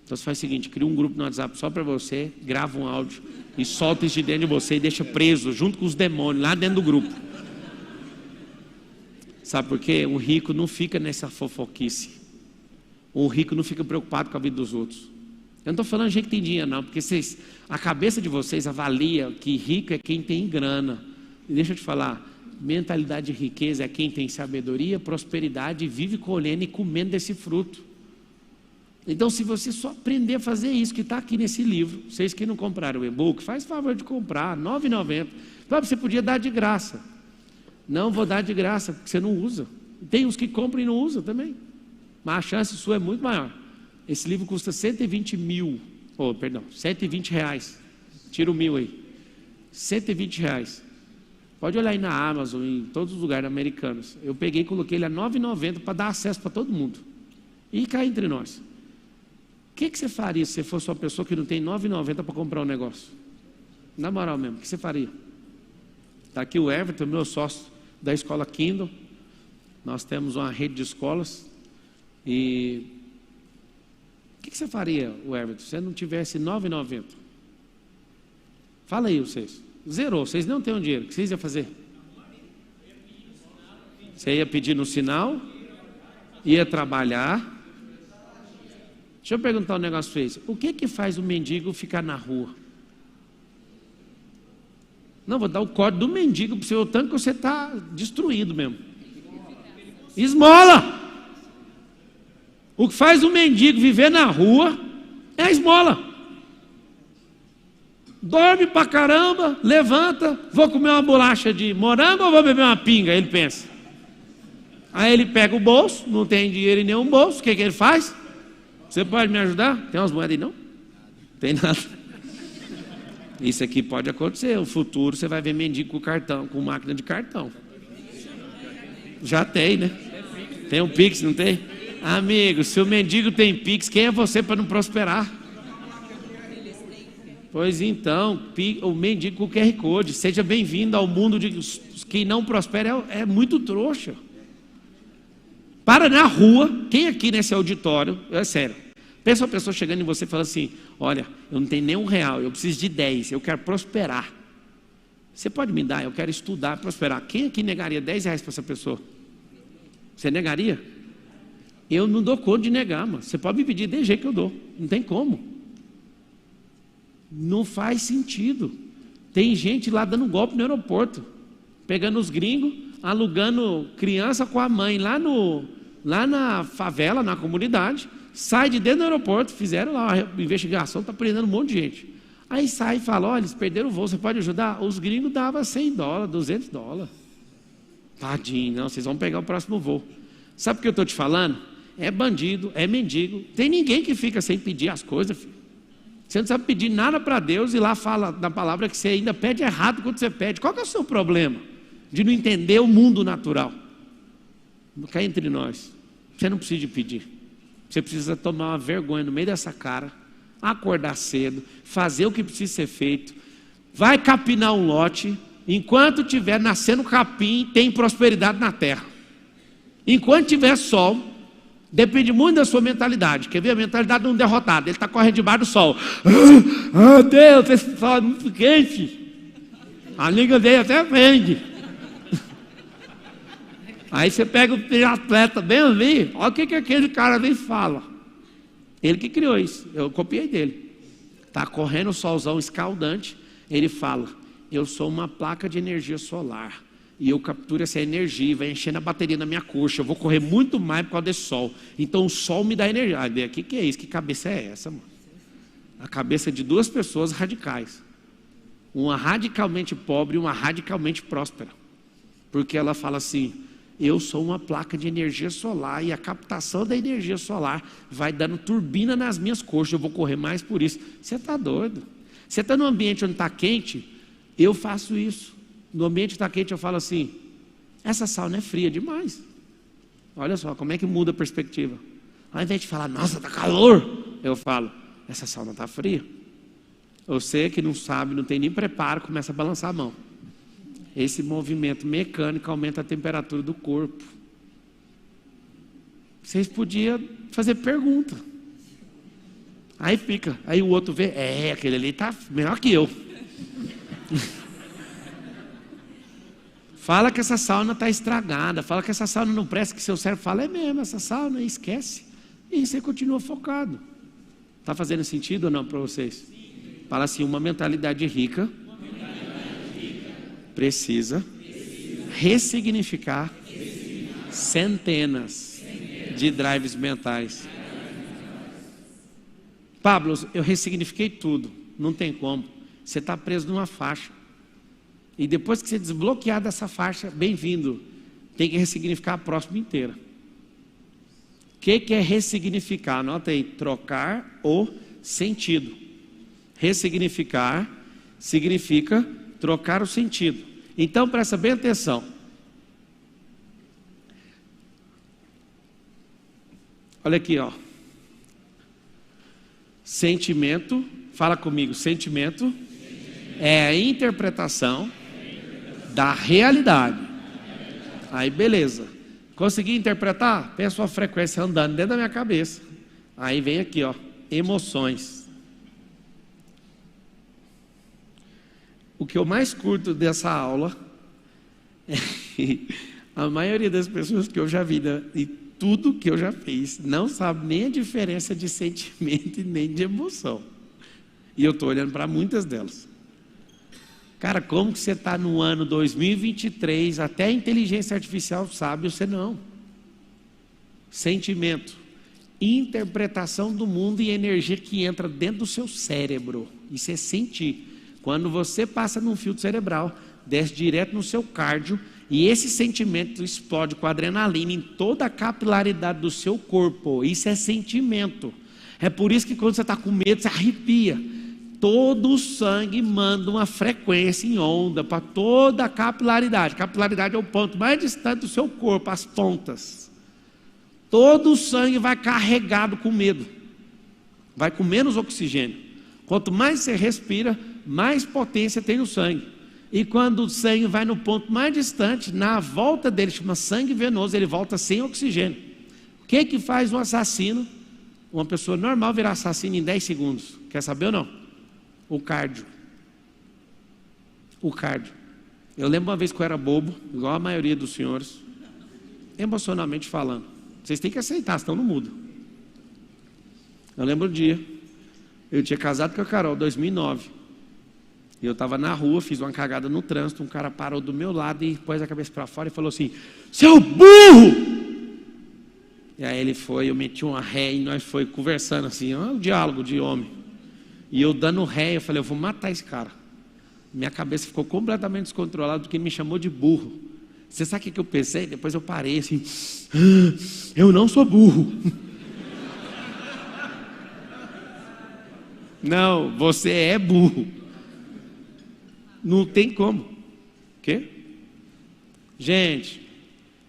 Então você faz o seguinte: cria um grupo no WhatsApp só para você, grava um áudio e solta isso de dentro de você e deixa preso, junto com os demônios, lá dentro do grupo. Sabe por quê? O rico não fica nessa fofoquice. O rico não fica preocupado com a vida dos outros. Eu não estou falando de gente que tem dinheiro, não, porque a cabeça de vocês avalia que rico é quem tem grana. E deixa eu te falar, mentalidade de riqueza é quem tem sabedoria, prosperidade, e vive colhendo e comendo desse fruto. Então, se você só aprender a fazer isso que está aqui nesse livro, vocês que não compraram o e-book, faz favor de comprar, R$ 9,90. Você podia dar de graça. Não vou dar de graça, porque você não usa. Tem uns que compram e não usam também. Mas a chance sua é muito maior. Esse livro custa 120 mil. Perdão, 120 reais. Tira o 1.000 aí. 120 reais. Pode olhar aí na Amazon, em todos os lugares americanos. Eu peguei e coloquei ele a R$ 9,90 para dar acesso para todo mundo. E cá entre nós. O que você faria se você fosse uma pessoa que não tem R$ 9,90 para comprar um negócio? Na moral mesmo, o que você faria? Está aqui o Everton, meu sócio da escola Kindle. Nós temos uma rede de escolas. E o que você faria, Everton, se você não tivesse R$ 9,90? Fala aí vocês. Zerou, vocês não têm dinheiro. O que vocês iam fazer? Você ia pedir no sinal, ia trabalhar. Deixa eu perguntar um negócio para vocês. O que faz o mendigo ficar na rua? Não, vou dar o código do mendigo para o seu tanto que você está destruído mesmo. Esmola! O que faz o mendigo viver na rua é a esmola. Dorme pra caramba, levanta, vou comer uma bolacha de morango ou vou beber uma pinga? Ele pensa. Aí ele pega o bolso, não tem dinheiro em nenhum bolso, o que ele faz? Você pode me ajudar? Tem umas moedas aí não? Tem nada. Isso aqui pode acontecer, no futuro você vai ver mendigo com cartão, com máquina de cartão. Já tem, né? Tem um Pix, não tem? Amigo, se o mendigo tem Pix, quem é você para não prosperar? Pois então, o mendigo com QR Code. Seja bem-vindo ao mundo de quem não prospera é muito trouxa. Para na rua, quem aqui nesse auditório, é sério, pensa uma pessoa chegando em você e fala assim: olha, eu não tenho nem R$1, eu preciso de 10, eu quero prosperar. Você pode me dar? Eu quero estudar, prosperar. Quem aqui negaria R$10 para essa pessoa? Você negaria? Eu não dou conta de negar, mas você pode me pedir de jeito que eu dou. Não tem como. Não faz sentido. Tem gente lá dando golpe no aeroporto, pegando os gringos, alugando criança com a mãe lá na favela, na comunidade, sai de dentro do aeroporto, fizeram lá uma investigação, está prendendo um monte de gente. Aí sai e fala: olha, eles perderam o voo, você pode ajudar? Os gringos davam $100, $200. Tadinho, não, vocês vão pegar o próximo voo. Sabe o que eu estou te falando? É bandido, é mendigo. Tem ninguém que fica sem pedir as coisas, filho. Você não sabe pedir nada para Deus e lá fala na palavra que você ainda pede errado quando você pede. Qual que é o seu problema? De não entender o mundo natural. Cá entre nós, você não precisa de pedir. Você precisa tomar uma vergonha no meio dessa cara, acordar cedo, fazer o que precisa ser feito, vai capinar um lote. Enquanto estiver nascendo capim, tem prosperidade na terra. Enquanto tiver sol, Depende muito da sua mentalidade. Quer ver a mentalidade de um derrotado? Ele está correndo debaixo do sol. Deus, esse sol é muito quente. A língua dele até vende. Aí você pega o atleta bem ali, olha o que aquele cara ali fala. Ele que criou isso, eu copiei dele. Está correndo o solzão escaldante, ele fala, eu sou uma placa de energia solar. E eu capturo essa energia e vai enchendo a bateria na minha coxa. Eu vou correr muito mais por causa desse sol. Então o sol me dá energia. Ah, o que é isso? Que cabeça é essa, mano? A cabeça de duas pessoas radicais. Uma radicalmente pobre e uma radicalmente próspera. Porque ela fala assim, eu sou uma placa de energia solar e a captação da energia solar vai dando turbina nas minhas coxas. Eu vou correr mais por isso. Você está doido? Você está num ambiente onde está quente? Eu faço isso. No ambiente está quente, eu falo assim, essa sauna é fria demais. Olha só, como é que muda a perspectiva. Ao invés de falar, nossa, está calor, eu falo, essa sauna está fria. Você que não sabe, não tem nem preparo, começa a balançar a mão. Esse movimento mecânico aumenta a temperatura do corpo. Vocês podiam fazer pergunta. Aí fica, aí o outro vê, aquele ali está melhor que eu. Fala que essa sauna está estragada, fala que essa sauna não presta, que seu cérebro fala, é mesmo, essa sauna, esquece. E você continua focado. Está fazendo sentido ou não para vocês? Fala assim, uma mentalidade rica precisa ressignificar centenas de drives mentais. Pablo, eu ressignifiquei tudo, não tem como. Você está preso numa faixa. E depois que você desbloquear dessa faixa, bem-vindo. Tem que ressignificar a próxima inteira. O que é ressignificar? Anota aí, trocar o sentido. Ressignificar significa trocar o sentido. Então presta bem atenção. Olha aqui, ó. Sentimento, fala comigo, sentimento é a interpretação da realidade. Aí beleza. Consegui interpretar? Pensa a frequência andando dentro da minha cabeça. Aí vem aqui, ó, emoções. O que eu mais curto dessa aula é que a maioria das pessoas que eu já vi e tudo que eu já fiz não sabe nem a diferença de sentimento e nem de emoção. E eu estou olhando para muitas delas. Cara, como que você está no ano 2023, até a inteligência artificial sabe, você não. Sentimento, interpretação do mundo e energia que entra dentro do seu cérebro. Isso é sentir. Quando você passa num filtro cerebral, desce direto no seu cardio, e esse sentimento explode com adrenalina em toda a capilaridade do seu corpo. Isso é sentimento. É por isso que quando você está com medo, você arrepia. Todo o sangue manda uma frequência em onda para toda a capilaridade. Capilaridade é o ponto mais distante do seu corpo, as pontas. Todo o sangue vai carregado com medo. Vai com menos oxigênio. Quanto mais você respira, mais potência tem no sangue. E quando o sangue vai no ponto mais distante, na volta dele, chama sangue venoso, ele volta sem oxigênio. O que faz um assassino, uma pessoa normal virar assassino em 10 segundos? Quer saber ou não? O cardio. O cardio. Eu lembro uma vez que eu era bobo, igual a maioria dos senhores, emocionalmente falando. Vocês têm que aceitar, senão não muda. Eu lembro um dia, eu tinha casado com a Carol, 2009. E eu estava na rua, fiz uma cagada no trânsito, um cara parou do meu lado e pôs a cabeça para fora e falou assim, seu burro! E aí ele foi, eu meti uma ré e nós foi conversando assim, um diálogo de homem. E eu dando ré, eu falei, eu vou matar esse cara. Minha cabeça ficou completamente descontrolada porque ele me chamou de burro. Você sabe o que eu pensei? Depois eu parei assim, eu não sou burro. Não, você é burro. Não tem como. O quê? Gente,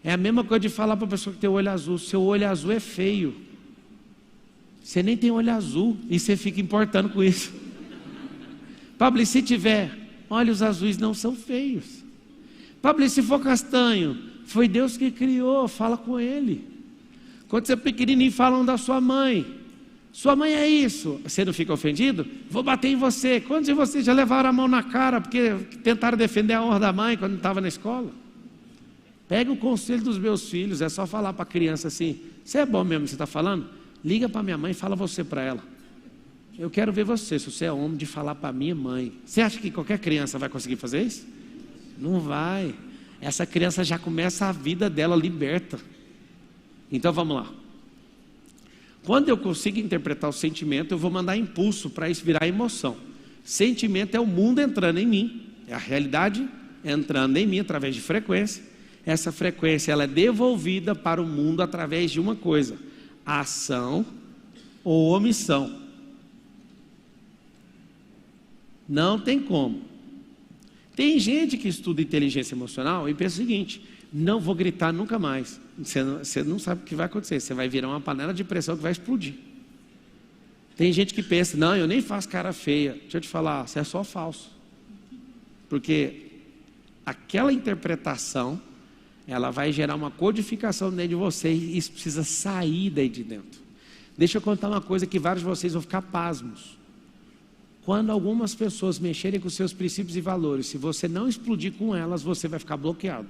é a mesma coisa de falar para a pessoa que tem o olho azul. Seu olho azul é feio. Você nem tem olho azul e você fica importando com isso. Pablo, e se tiver olhos azuis, não são feios. Pablo, e se for castanho, foi Deus que criou, fala com ele. Quando você é pequenininho, falam da sua mãe. Sua mãe é isso. Você não fica ofendido? Vou bater em você. Quantos de vocês já levaram a mão na cara porque tentaram defender a honra da mãe quando estava na escola? Pega o conselho dos meus filhos. É só falar para a criança assim: você é bom mesmo que você está falando? Liga para minha mãe e fala você para ela. Eu quero ver você, se você é homem, de falar para minha mãe. Você acha que qualquer criança vai conseguir fazer isso? Não vai. Essa criança já começa a vida dela liberta. Então vamos lá. Quando eu consigo interpretar o sentimento, eu vou mandar impulso para isso virar emoção. Sentimento é o mundo entrando em mim, é a realidade entrando em mim através de frequência. Essa frequência ela é devolvida para o mundo através de uma coisa: ação ou omissão. Não tem como. Tem gente que estuda inteligência emocional e pensa o seguinte: não vou gritar nunca mais. Você não sabe o que vai acontecer. Você vai virar uma panela de pressão que vai explodir. Tem gente que pensa: não, eu nem faço cara feia. Deixa eu te falar, você é só falso. Porque aquela interpretação, ela vai gerar uma codificação dentro de você e isso precisa sair daí de dentro. Deixa eu contar uma coisa que vários de vocês vão ficar pasmos. Quando algumas pessoas mexerem com seus princípios e valores, se você não explodir com elas, você vai ficar bloqueado.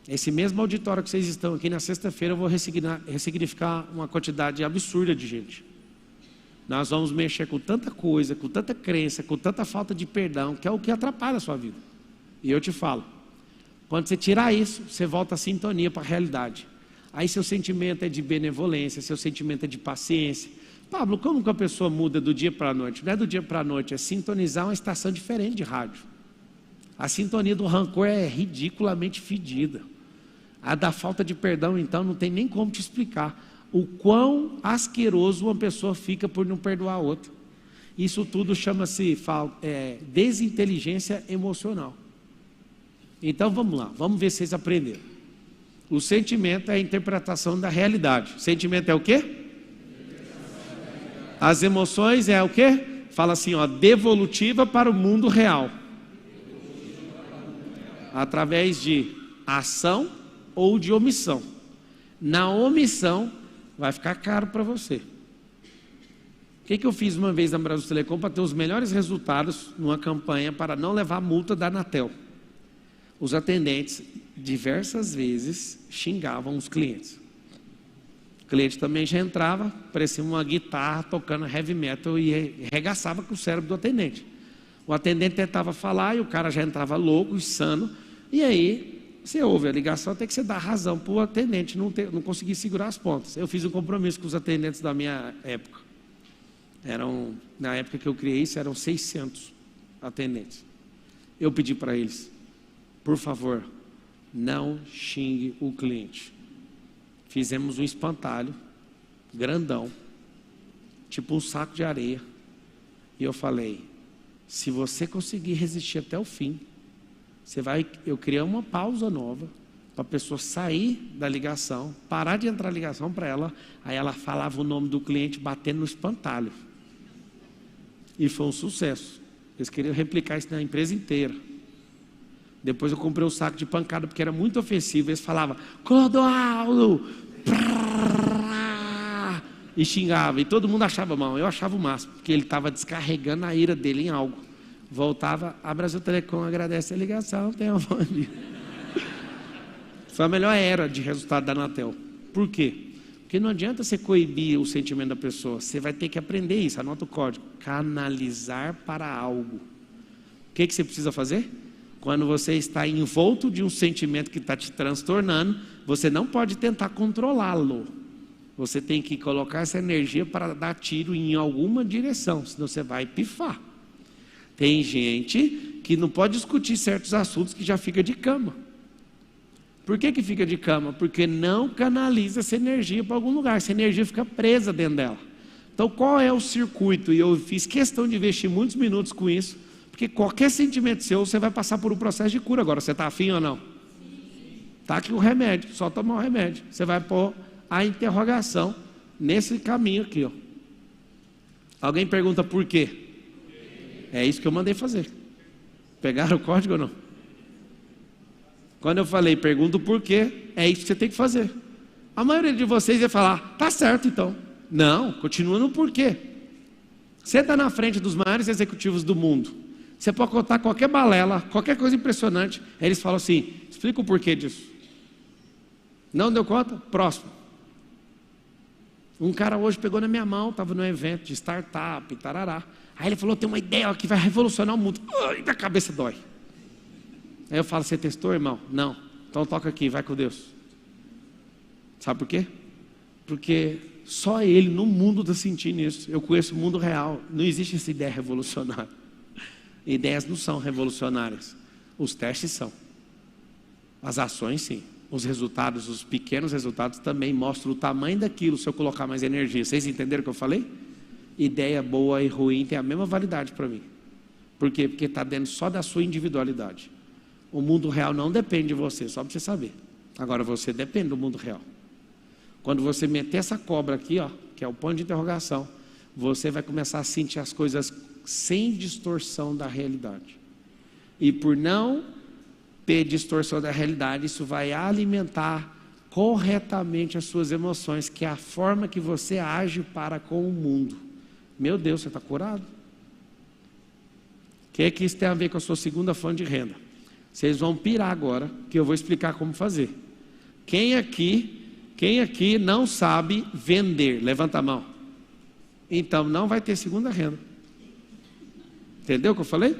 Esse mesmo auditório que vocês estão aqui, na sexta-feira eu vou ressignificar uma quantidade absurda de gente. Nós vamos mexer com tanta coisa, com tanta crença, com tanta falta de perdão, que é o que atrapalha a sua vida. E eu te falo, quando você tirar isso, você volta à sintonia para a realidade. Aí seu sentimento é de benevolência, seu sentimento é de paciência. Pablo, como que a pessoa muda do dia para a noite? Não é do dia para a noite, é sintonizar uma estação diferente de rádio. A sintonia do rancor é ridiculamente fedida. A da falta de perdão, então, não tem nem como te explicar o quão asqueroso uma pessoa fica por não perdoar a outra. Isso tudo chama-se desinteligência emocional. Então vamos lá, vamos ver se vocês aprenderam. O sentimento é a interpretação da realidade. O sentimento é o quê? As emoções é o quê? Fala assim, ó, devolutiva para o mundo real. Através de ação ou de omissão. Na omissão, vai ficar caro para você. O que eu fiz uma vez na Brasil Telecom para ter os melhores resultados numa campanha para não levar multa da Anatel? Os atendentes, diversas vezes, xingavam os clientes. O cliente também já entrava, parecia uma guitarra tocando heavy metal e arregaçava com o cérebro do atendente. O atendente tentava falar e o cara já entrava louco, insano, e aí você ouve a ligação até que você dá razão para o atendente não conseguir segurar as pontas. Eu fiz um compromisso com os atendentes da minha época. Na época que eu criei isso, eram 600 atendentes. Eu pedi para eles, por favor, não xingue o cliente. Fizemos um espantalho, grandão, tipo um saco de areia. E eu falei, se você conseguir resistir até o fim, eu criei uma pausa nova, para a pessoa sair da ligação, parar de entrar a ligação para ela, aí ela falava o nome do cliente batendo no espantalho. E foi um sucesso. Eles queriam replicar isso na empresa inteira. Depois eu comprei um saco de pancada, porque era muito ofensivo. Eles falavam, Clodoaldo! E xingava, e todo mundo achava mal. Eu achava o máximo, porque ele estava descarregando a ira dele em algo. Voltava, a Brasil Telecom agradece a ligação, tenha um bom dia. Foi a melhor era de resultado da Anatel. Por quê? Porque não adianta você coibir o sentimento da pessoa. Você vai ter que aprender isso, anota o código. Canalizar para algo. O que você precisa fazer? Quando você está envolto de um sentimento que está te transtornando, você não pode tentar controlá-lo. Você tem que colocar essa energia para dar tiro em alguma direção, senão você vai pifar. Tem gente que não pode discutir certos assuntos que já fica de cama. Por que fica de cama? Porque não canaliza essa energia para algum lugar, essa energia fica presa dentro dela. Então qual é o circuito? E eu fiz questão de investir muitos minutos com isso, porque qualquer sentimento seu, você vai passar por um processo de cura. Agora, você está afim ou não? Está aqui o remédio, só tomar o remédio. Você vai pôr a interrogação nesse caminho aqui, ó. Alguém pergunta por quê? É isso que eu mandei fazer. Pegaram o código ou não? Quando eu falei, pergunto por quê, é isso que você tem que fazer. A maioria de vocês ia falar, tá certo então. Não, continua no porquê. Você está na frente dos maiores executivos do mundo. Você pode contar qualquer balela, qualquer coisa impressionante. Aí eles falam assim, explica o porquê disso. Não deu conta? Próximo. Um cara hoje pegou na minha mão, estava num evento de startup, tarará. Aí ele falou, tem uma ideia que vai revolucionar o mundo. Ai, da cabeça dói. Aí eu falo, você testou, irmão? Não. Então toca aqui, vai com Deus. Sabe por quê? Porque só ele no mundo está sentindo isso. Eu conheço o mundo real. Não existe essa ideia revolucionária. Ideias não são revolucionárias. Os testes são. As ações sim. Os resultados, os pequenos resultados também mostram o tamanho daquilo se eu colocar mais energia. Vocês entenderam o que eu falei? Ideia boa e ruim tem a mesma validade para mim. Por quê? Porque está dentro só da sua individualidade. O mundo real não depende de você, só para você saber. Agora você depende do mundo real. Quando você meter essa cobra aqui, ó, que é o ponto de interrogação, você vai começar a sentir as coisas sem distorção da realidade. E por não ter distorção da realidade, isso vai alimentar corretamente as suas emoções, que é a forma que você age para com o mundo. Meu Deus, você está curado? O que é que isso tem a ver com a sua segunda fonte de renda? Vocês vão pirar agora, que eu vou explicar como fazer. Quem aqui não sabe vender? Levanta a mão. Então não vai ter segunda renda. Entendeu o que eu falei?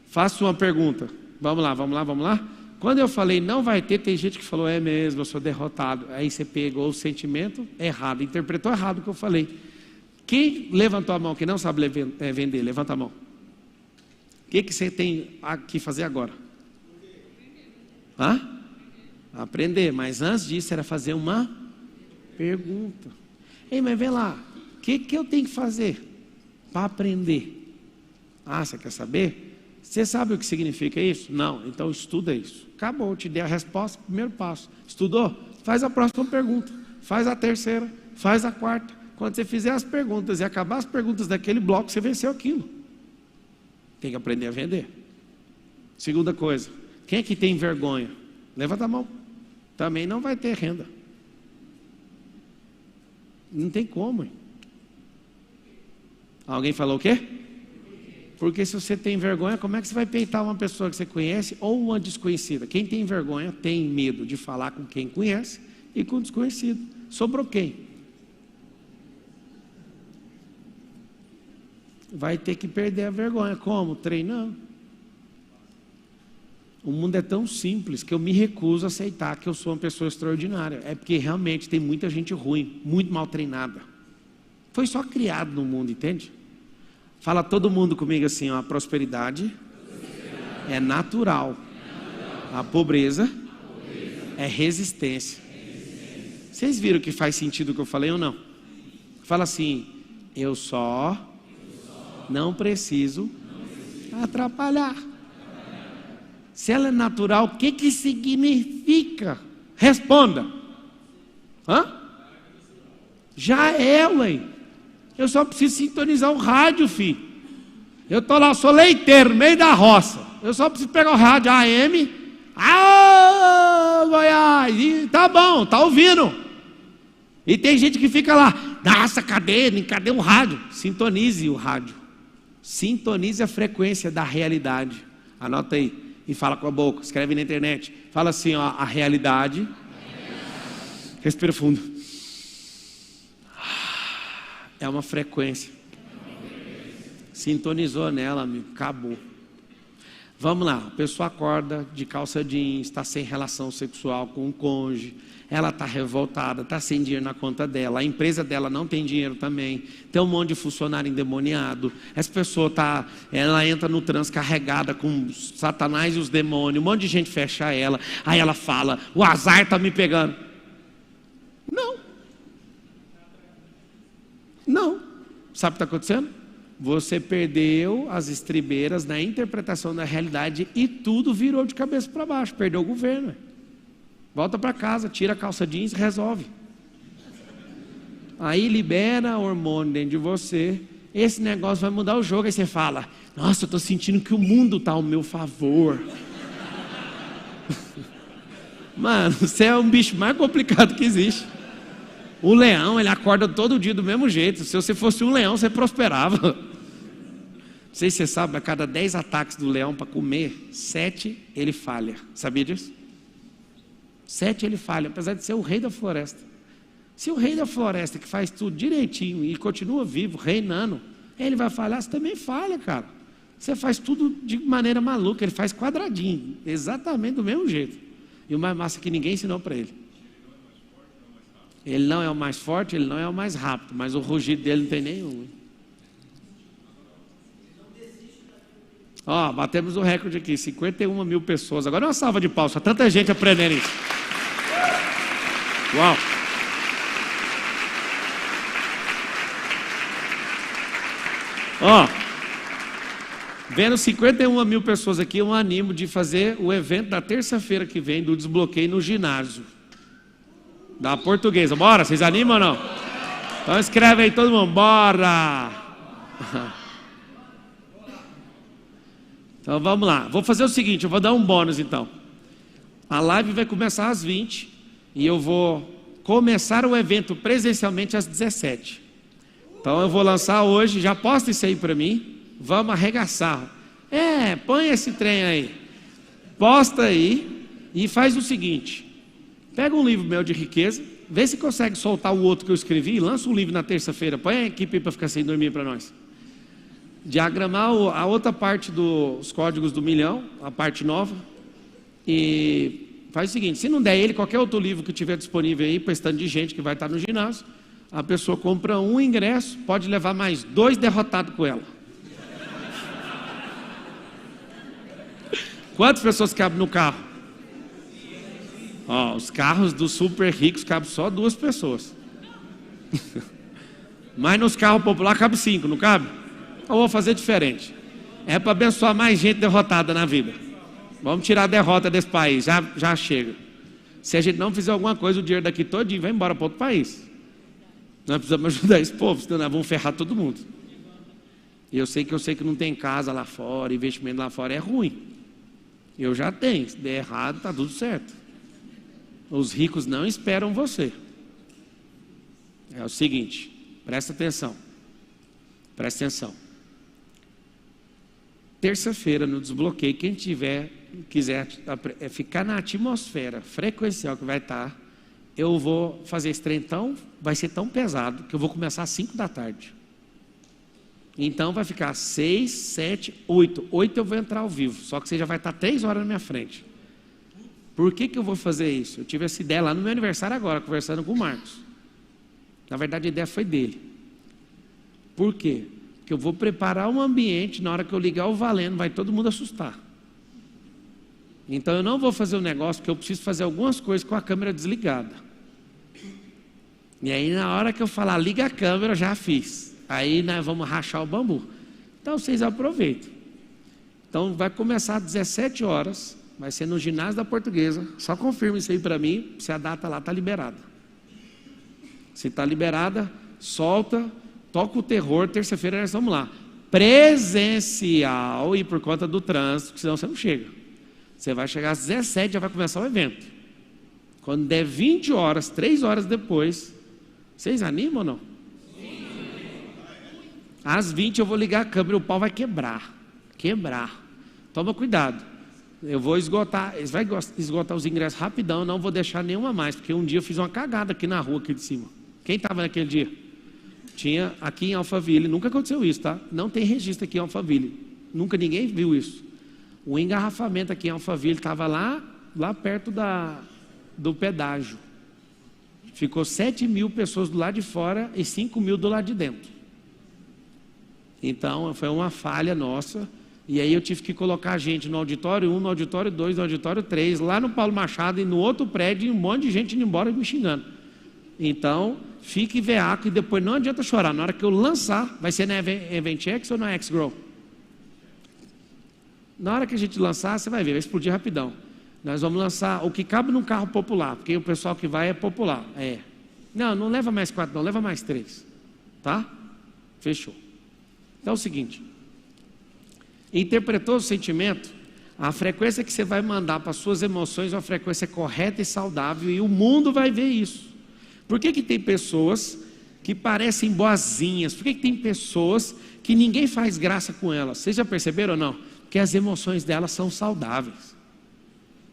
Faço uma pergunta. Vamos lá. Quando eu falei não vai ter, tem gente que falou, é mesmo, eu sou derrotado. Aí você pegou o sentimento errado, interpretou errado o que eu falei. Quem levantou a mão que não sabe vender? Levanta a mão. O que você tem que fazer agora? Aprender, mas antes disso era fazer uma pergunta. Ei, mas vem lá, o que eu tenho que fazer para aprender? Você quer saber? Você sabe o que significa isso? Não, então estuda isso. Acabou, eu te dei a resposta, primeiro passo. Estudou? Faz a próxima pergunta, faz a terceira, faz a quarta. Quando você fizer as perguntas e acabar as perguntas daquele bloco, você venceu aquilo. Tem que aprender a vender. Segunda coisa, quem é que tem vergonha? Levanta a mão. Também não vai ter renda. Não tem como. Hein? Alguém falou o quê? Porque se você tem vergonha, como é que você vai peitar uma pessoa que você conhece ou uma desconhecida? Quem tem vergonha tem medo de falar com quem conhece e com desconhecido. Sobrou quem? Vai ter que perder a vergonha. Como? Treinando. O mundo é tão simples que eu me recuso a aceitar que eu sou uma pessoa extraordinária. É porque realmente tem muita gente ruim, muito mal treinada. Foi só criado no mundo, entende? Fala todo mundo comigo assim, ó, a prosperidade é natural. A pobreza é resistência. Vocês viram que faz sentido o que eu falei ou não? Fala assim, eu só não preciso atrapalhar. Se ela é natural, o que significa? Responda. Já é, ué. Eu só preciso sintonizar o rádio, filho. Eu estou lá, eu sou leiteiro, no meio da roça. Eu só preciso pegar o rádio AM. Goiás. E tá bom, tá ouvindo. E tem gente que fica lá, nossa, cadê o rádio? Sintonize o rádio. Sintonize a frequência da realidade. Anota aí. E fala com a boca, escreve na internet. Fala assim, ó, a realidade. Respira fundo. É uma frequência. Sintonizou nela, amigo, acabou. Vamos lá, a pessoa acorda de calça jeans, está sem relação sexual com o cônjuge, ela está revoltada, está sem dinheiro na conta dela, a empresa dela não tem dinheiro também, tem um monte de funcionário endemoniado, essa pessoa ela entra no trânsito carregada com Satanás e os demônios, um monte de gente fecha ela, aí ela fala, o azar está me pegando. Não. Sabe o que está acontecendo? Você perdeu as estribeiras na interpretação da realidade e tudo virou de cabeça para baixo, perdeu o governo. Volta para casa, tira a calça jeans e resolve. Aí libera hormônio dentro de você, esse negócio vai mudar o jogo. Aí você fala, nossa, eu estou sentindo que o mundo está ao meu favor. Mano, você é um bicho mais complicado que existe. O leão, ele acorda todo dia do mesmo jeito. Se você fosse um leão, você prosperava. Não sei se você sabe, a cada 10 ataques do leão para comer, 7 ele falha. Sabia disso? 7 ele falha, apesar de ser o rei da floresta. Se o rei da floresta, que faz tudo direitinho e continua vivo, reinando, ele vai falhar, você também falha, cara. Você faz tudo de maneira maluca, ele faz quadradinho, exatamente do mesmo jeito. E o mais massa é que ninguém ensinou para ele. Ele não é o mais forte, ele não é o mais rápido, mas o rugido dele não tem nenhum. Ó, batemos o recorde aqui, 51 mil pessoas. Agora é uma salva de palmas, tanta gente aprendendo isso. Uau! Ó, vendo 51 mil pessoas aqui, eu animo de fazer o evento da terça-feira que vem do desbloqueio no ginásio da Portuguesa. Bora, vocês animam ou não? Então escreve aí todo mundo, bora! Então vamos lá, vou fazer o seguinte, eu vou dar um bônus então. A live vai começar às 20 e eu vou começar o evento presencialmente às 17. Então eu vou lançar hoje, já posta isso aí para mim, vamos arregaçar. Põe esse trem aí, posta aí e faz o seguinte, pega um livro meu de riqueza, vê se consegue soltar o outro que eu escrevi, lança um livro na terça-feira, põe a equipe para ficar sem dormir para nós. Diagramar a outra parte dos códigos do milhão, a parte nova, e faz o seguinte, se não der ele, qualquer outro livro que tiver disponível aí, para esse tanto de gente que vai estar no ginásio, a pessoa compra um ingresso, pode levar mais 2 derrotados com ela. Quantas pessoas cabem no carro? Ó, os carros dos super ricos cabem só 2 pessoas. Mas nos carros populares cabe 5, não cabe? Eu vou fazer diferente. É para abençoar mais gente derrotada na vida. Vamos tirar a derrota desse país, já chega. Se a gente não fizer alguma coisa, o dinheiro daqui todinho vai embora para outro país. Nós precisamos ajudar esse povo, senão nós vamos ferrar todo mundo. E eu sei que não tem casa lá fora, investimento lá fora é ruim. Eu já tenho, se der errado, está tudo certo. Os ricos não esperam você. É o seguinte, presta atenção. Presta atenção. Terça-feira no desbloqueio, quem quiser ficar na atmosfera frequencial que vai estar, eu vou fazer esse trem vai ser tão pesado que eu vou começar às 5 da tarde. Então vai ficar 6, 7, 8. 8 eu vou entrar ao vivo, só que você já vai estar 3 horas na minha frente. Por que eu vou fazer isso? Eu tive essa ideia lá no meu aniversário agora, conversando com o Marcos. Na verdade a ideia foi dele. Por quê? Porque eu vou preparar um ambiente, na hora que eu ligar o valendo, vai todo mundo assustar. Então eu não vou fazer um negócio, porque eu preciso fazer algumas coisas com a câmera desligada. E aí na hora que eu falar, liga a câmera, eu já fiz. Aí nós vamos rachar o bambu. Então vocês aproveitem. Então vai começar às 17 horas, vai ser no ginásio da Portuguesa. Só confirma isso aí para mim, se a data lá está liberada. Se está liberada, solta, toca o terror, terça-feira nós vamos lá. Presencial e por conta do trânsito, senão você não chega. Você vai chegar às 17, já vai começar o evento. Quando der 20 horas, 3 horas depois, vocês animam ou não? Sim. Às 20 eu vou ligar a câmera e o pau vai quebrar. Quebrar. Toma cuidado. Eu vou esgotar, vai esgotar os ingressos rapidão, não vou deixar nenhuma mais, porque um dia eu fiz uma cagada aqui na rua, aqui de cima. Quem estava naquele dia? Tinha aqui em Alphaville, nunca aconteceu isso, tá? Não tem registro aqui em Alphaville. Nunca ninguém viu isso. O engarrafamento aqui em Alphaville estava lá perto do pedágio. Ficou 7 mil pessoas do lado de fora e 5 mil do lado de dentro. Então, foi uma falha nossa. E aí eu tive que colocar gente no auditório 1, no auditório 2, no auditório 3, lá no Paulo Machado e no outro prédio, e um monte de gente indo embora me xingando. Então, fique veaco e depois não adianta chorar. Na hora que eu lançar, vai ser na EventX ou na X-Grow? Na hora que a gente lançar, você vai ver, vai explodir rapidão. Nós vamos lançar o que cabe num carro popular, porque o pessoal que vai é popular. Não leva mais 4 não, leva mais 3. Tá? Fechou. Então é o seguinte. Interpretou o sentimento? A frequência que você vai mandar para as suas emoções é uma frequência correta e saudável, e o mundo vai ver isso. Por que tem pessoas que parecem boazinhas? Por que tem pessoas que ninguém faz graça com elas? Vocês já perceberam ou não? Porque as emoções delas são saudáveis.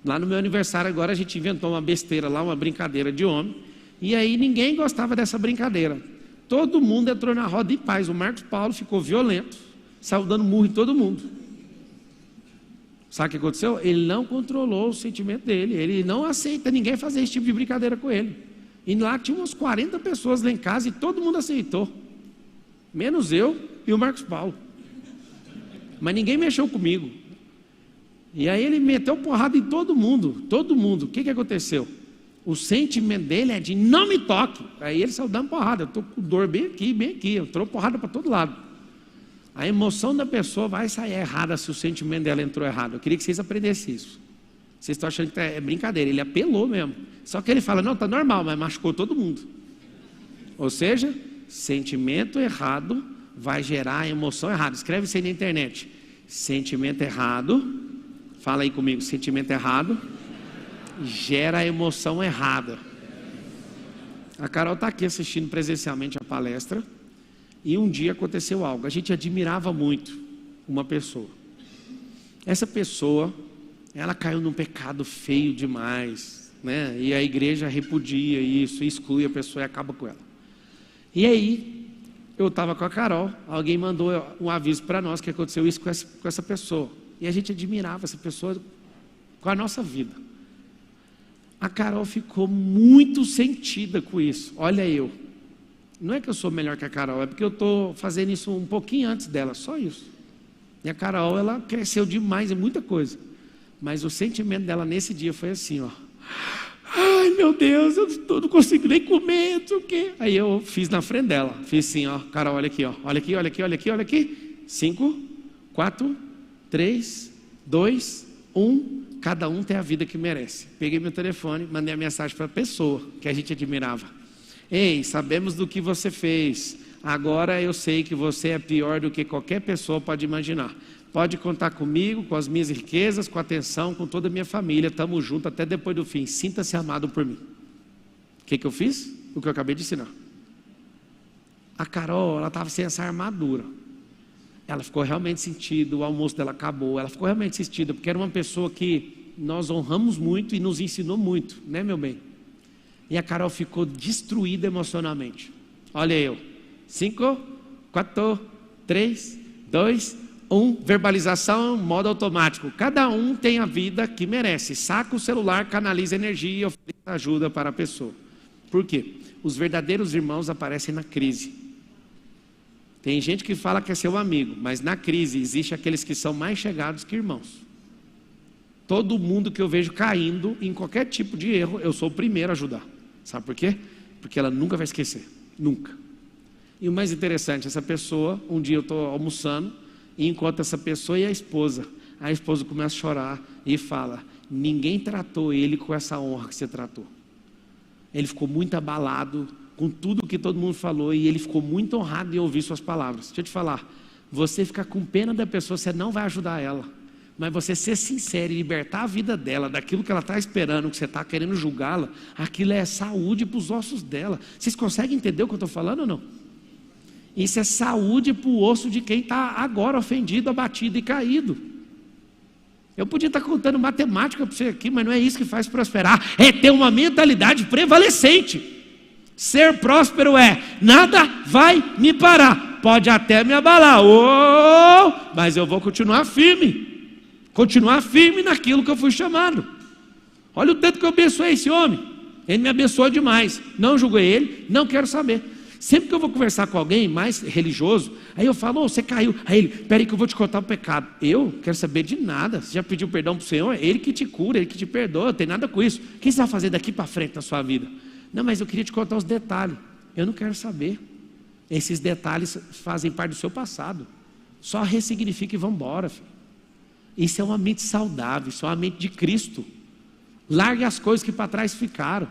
Lá no meu aniversário agora a gente inventou uma besteira lá, uma brincadeira de homem, e aí ninguém gostava dessa brincadeira. Todo mundo entrou na roda de paz. O Marcos Paulo ficou violento, saiu dando murro em todo mundo. Sabe o que aconteceu? Ele não controlou o sentimento dele, ele não aceita ninguém fazer esse tipo de brincadeira com ele. E lá tinha umas 40 pessoas lá em casa e todo mundo aceitou, menos eu e o Marcos Paulo. Mas ninguém mexeu comigo. E aí ele meteu porrada em todo mundo, todo mundo. O que aconteceu? O sentimento dele é de não me toque. Aí ele saiu dando porrada. Eu estou com dor bem aqui. Eu trouxe porrada para todo lado. A emoção da pessoa vai sair errada se o sentimento dela entrou errado. Eu queria que vocês aprendessem isso. Vocês estão achando que é brincadeira. Ele apelou mesmo. Só que ele fala, não, está normal, mas machucou todo mundo. Ou seja, sentimento errado vai gerar emoção errada. Escreve isso aí na internet. Sentimento errado, fala aí comigo, sentimento errado gera emoção errada. A Carol está aqui assistindo presencialmente a palestra, e um dia aconteceu algo. A gente admirava muito uma pessoa. Essa pessoa, ela caiu num pecado feio demais, né? E a igreja repudia isso, exclui a pessoa e acaba com ela. E aí, eu estava com a Carol, alguém mandou um aviso para nós que aconteceu isso com essa pessoa. E a gente admirava essa pessoa com a nossa vida. A Carol ficou muito sentida com isso. Olha eu. Não é que eu sou melhor que a Carol, é porque eu estou fazendo isso um pouquinho antes dela, só isso. E a Carol, ela cresceu demais em muita coisa. Mas o sentimento dela nesse dia foi assim, ó. Ai, meu Deus, eu não consigo nem comer, não sei o quê. Aí eu fiz na frente dela. Fiz assim, ó. Carol, olha aqui, ó. Olha aqui, olha aqui, olha aqui, olha aqui. 5, 4, 3, 2, 1. Cada um tem a vida que merece. Peguei meu telefone, mandei a mensagem para a pessoa que a gente admirava. Ei, sabemos do que você fez. Agora eu sei que você é pior do que qualquer pessoa pode imaginar. Pode contar comigo, com as minhas riquezas, com a atenção, com toda a minha família. Estamos juntos até depois do fim. Sinta-se amado por mim. O que eu fiz? O que eu acabei de ensinar. A Carol, ela estava sem essa armadura. Ela ficou realmente sentida, o almoço dela acabou. Ela ficou realmente sentida, porque era uma pessoa que nós honramos muito e nos ensinou muito, né, meu bem? E a Carol ficou destruída emocionalmente. Olha eu. 5, 4, 3, 2, 1. Verbalização, modo automático. Cada um tem a vida que merece. Saca o celular, canaliza energia e oferece ajuda para a pessoa. Por quê? Os verdadeiros irmãos aparecem na crise. Tem gente que fala que é seu amigo, mas na crise existe aqueles que são mais chegados que irmãos. Todo mundo que eu vejo caindo em qualquer tipo de erro, eu sou o primeiro a ajudar. Sabe por quê? Porque ela nunca vai esquecer. Nunca. E o mais interessante, essa pessoa, um dia eu estou almoçando e encontro essa pessoa e a esposa. A esposa começa a chorar e fala, ninguém tratou ele com essa honra que você tratou. Ele ficou muito abalado com tudo que todo mundo falou, e ele ficou muito honrado em ouvir suas palavras. Deixa eu te falar, você ficar com pena da pessoa, você não vai ajudar ela, mas você ser sincero e libertar a vida dela daquilo que ela está esperando, que você está querendo julgá-la, aquilo é saúde para os ossos dela. Vocês conseguem entender o que eu estou falando ou não? Isso é saúde para o osso de quem está agora ofendido, abatido e caído. Eu podia estar contando matemática para você aqui, mas não é isso que faz prosperar, é ter uma mentalidade prevalecente. Ser próspero é, nada vai me parar, pode até me abalar, mas eu vou continuar firme naquilo que eu fui chamado. Olha o tanto que eu abençoei esse homem, ele me abençoou demais, não julguei ele, não quero saber. Sempre que eu vou conversar com alguém mais religioso, aí eu falo, você caiu, aí ele, peraí que eu vou te contar o pecado. Eu quero saber de nada, você já pediu perdão para o Senhor, ele que te cura, ele que te perdoa, não tem nada com isso. O que você vai fazer daqui para frente na sua vida? Não, mas eu queria te contar os detalhes. Eu não quero saber. Esses detalhes fazem parte do seu passado. Só ressignifica e vamos embora, filho. Isso é uma mente saudável, isso é uma mente de Cristo. Largue as coisas que para trás ficaram.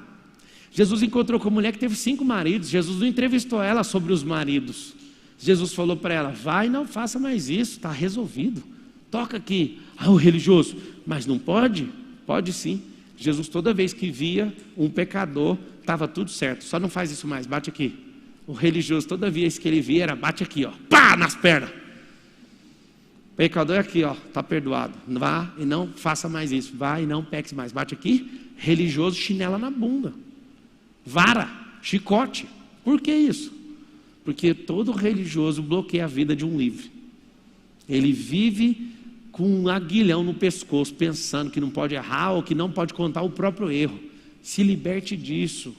Jesus encontrou com uma mulher que teve 5 maridos. Jesus não entrevistou ela sobre os maridos. Jesus falou para ela, vai, não faça mais isso, está resolvido. toca aqui. Ah, o religioso, mas não pode? Pode sim. Jesus, toda vez que via um pecador, estava tudo certo. Só não faz isso mais, bate aqui. O religioso, toda vez que ele via, era bate aqui, ó, pá, nas pernas. O pecador é aqui, ó, está perdoado. Vá e não faça mais isso. Vá e não peque mais. Bate aqui. Religioso, chinela na bunda. Vara, chicote. Por que isso? Porque todo religioso bloqueia a vida de um livre. Ele vive com um aguilhão no pescoço, pensando que não pode errar ou que não pode contar o próprio erro. Se liberte disso.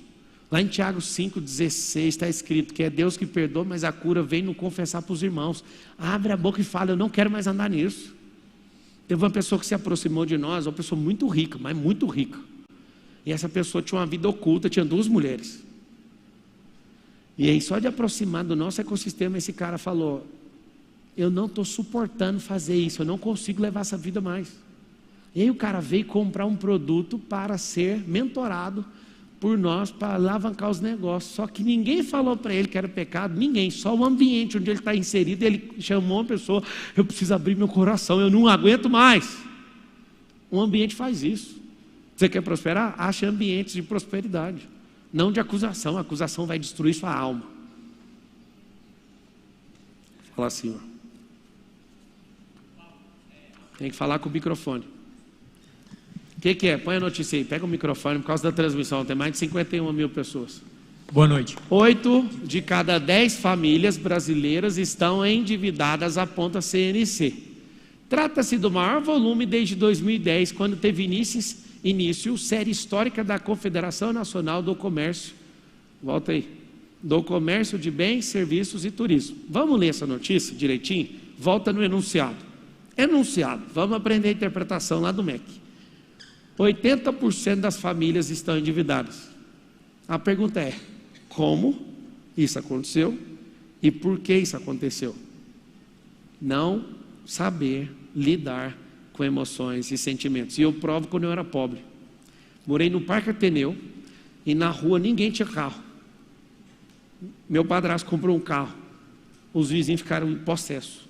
Lá em Tiago 5,16 está escrito que é Deus que perdoa, mas a cura vem no confessar para os irmãos. Abre a boca e fala, eu não quero mais andar nisso. Teve uma pessoa que se aproximou de nós, uma pessoa muito rica, mas muito rica. E essa pessoa tinha uma vida oculta, tinha 2 mulheres. E aí só de aproximar do nosso ecossistema, esse cara falou, eu não estou suportando fazer isso, eu não consigo levar essa vida mais. E aí o cara veio comprar um produto para ser mentorado por nós, para alavancar os negócios. Só que ninguém falou para ele que era pecado, ninguém, só o ambiente onde ele está inserido. Ele chamou uma pessoa, eu preciso abrir meu coração, eu não aguento mais. O ambiente faz isso. Você quer prosperar? Ache ambientes de prosperidade, não de acusação. A acusação vai destruir sua alma. Fala assim, ó. Tem que falar com o microfone. O que é? Põe a notícia aí, pega o microfone por causa da transmissão, tem mais de 51 mil pessoas. Boa noite. 8 de cada 10 famílias brasileiras estão endividadas, aponta a CNC. Trata-se do maior volume desde 2010, quando teve início série histórica da Confederação Nacional do Comércio. Volta aí. Do Comércio de Bens, Serviços e Turismo. Vamos ler essa notícia direitinho? Volta no enunciado. Enunciado. Vamos aprender a interpretação lá do MEC. 80% das famílias estão endividadas. A pergunta é, como isso aconteceu e por que isso aconteceu? Não saber lidar com emoções e sentimentos. E eu provo quando eu era pobre. Morei no Parque Ateneu e na rua ninguém tinha carro. Meu padrasto comprou um carro. Os vizinhos ficaram em possesso.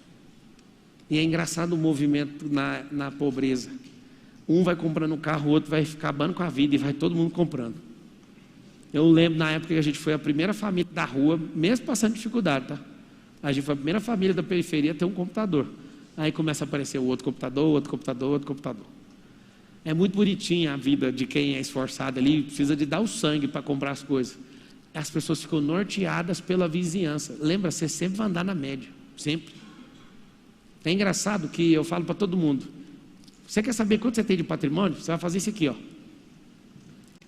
E é engraçado o movimento na pobreza. Um vai comprando um carro, o outro vai acabando com a vida e vai todo mundo comprando. Eu lembro na época que a gente foi a primeira família da rua, mesmo passando dificuldade, tá? A gente foi a primeira família da periferia a ter um computador. Aí começa a aparecer o outro computador, outro computador, outro computador. É muito bonitinha a vida de quem é esforçado ali, precisa de dar o sangue para comprar as coisas. As pessoas ficam norteadas pela vizinhança. Lembra, você sempre vai andar na média, sempre. É engraçado que eu falo para todo mundo. Você quer saber quanto você tem de patrimônio? Você vai fazer isso aqui, ó.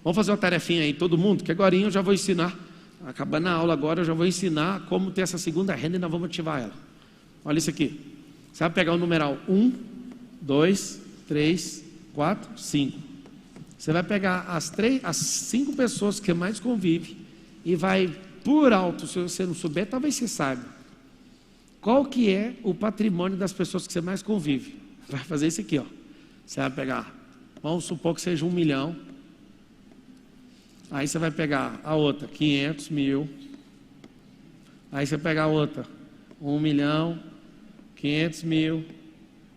Vamos fazer uma tarefinha aí, todo mundo, que agora eu já vou ensinar. Acabando a aula agora, eu já vou ensinar como ter essa segunda renda e nós vamos ativar ela. Olha isso aqui. Você vai pegar o numeral 1, 2, 3, 4, 5. Você vai pegar as 5 pessoas que mais convivem e vai, por alto, se você não souber, talvez você saiba. Qual que é o patrimônio das pessoas que você mais convive? Vai fazer isso aqui, ó. Você vai pegar, vamos supor que seja 1 milhão. Aí você vai pegar a outra, 500 mil. Aí você pega a outra, 1 milhão, 500 mil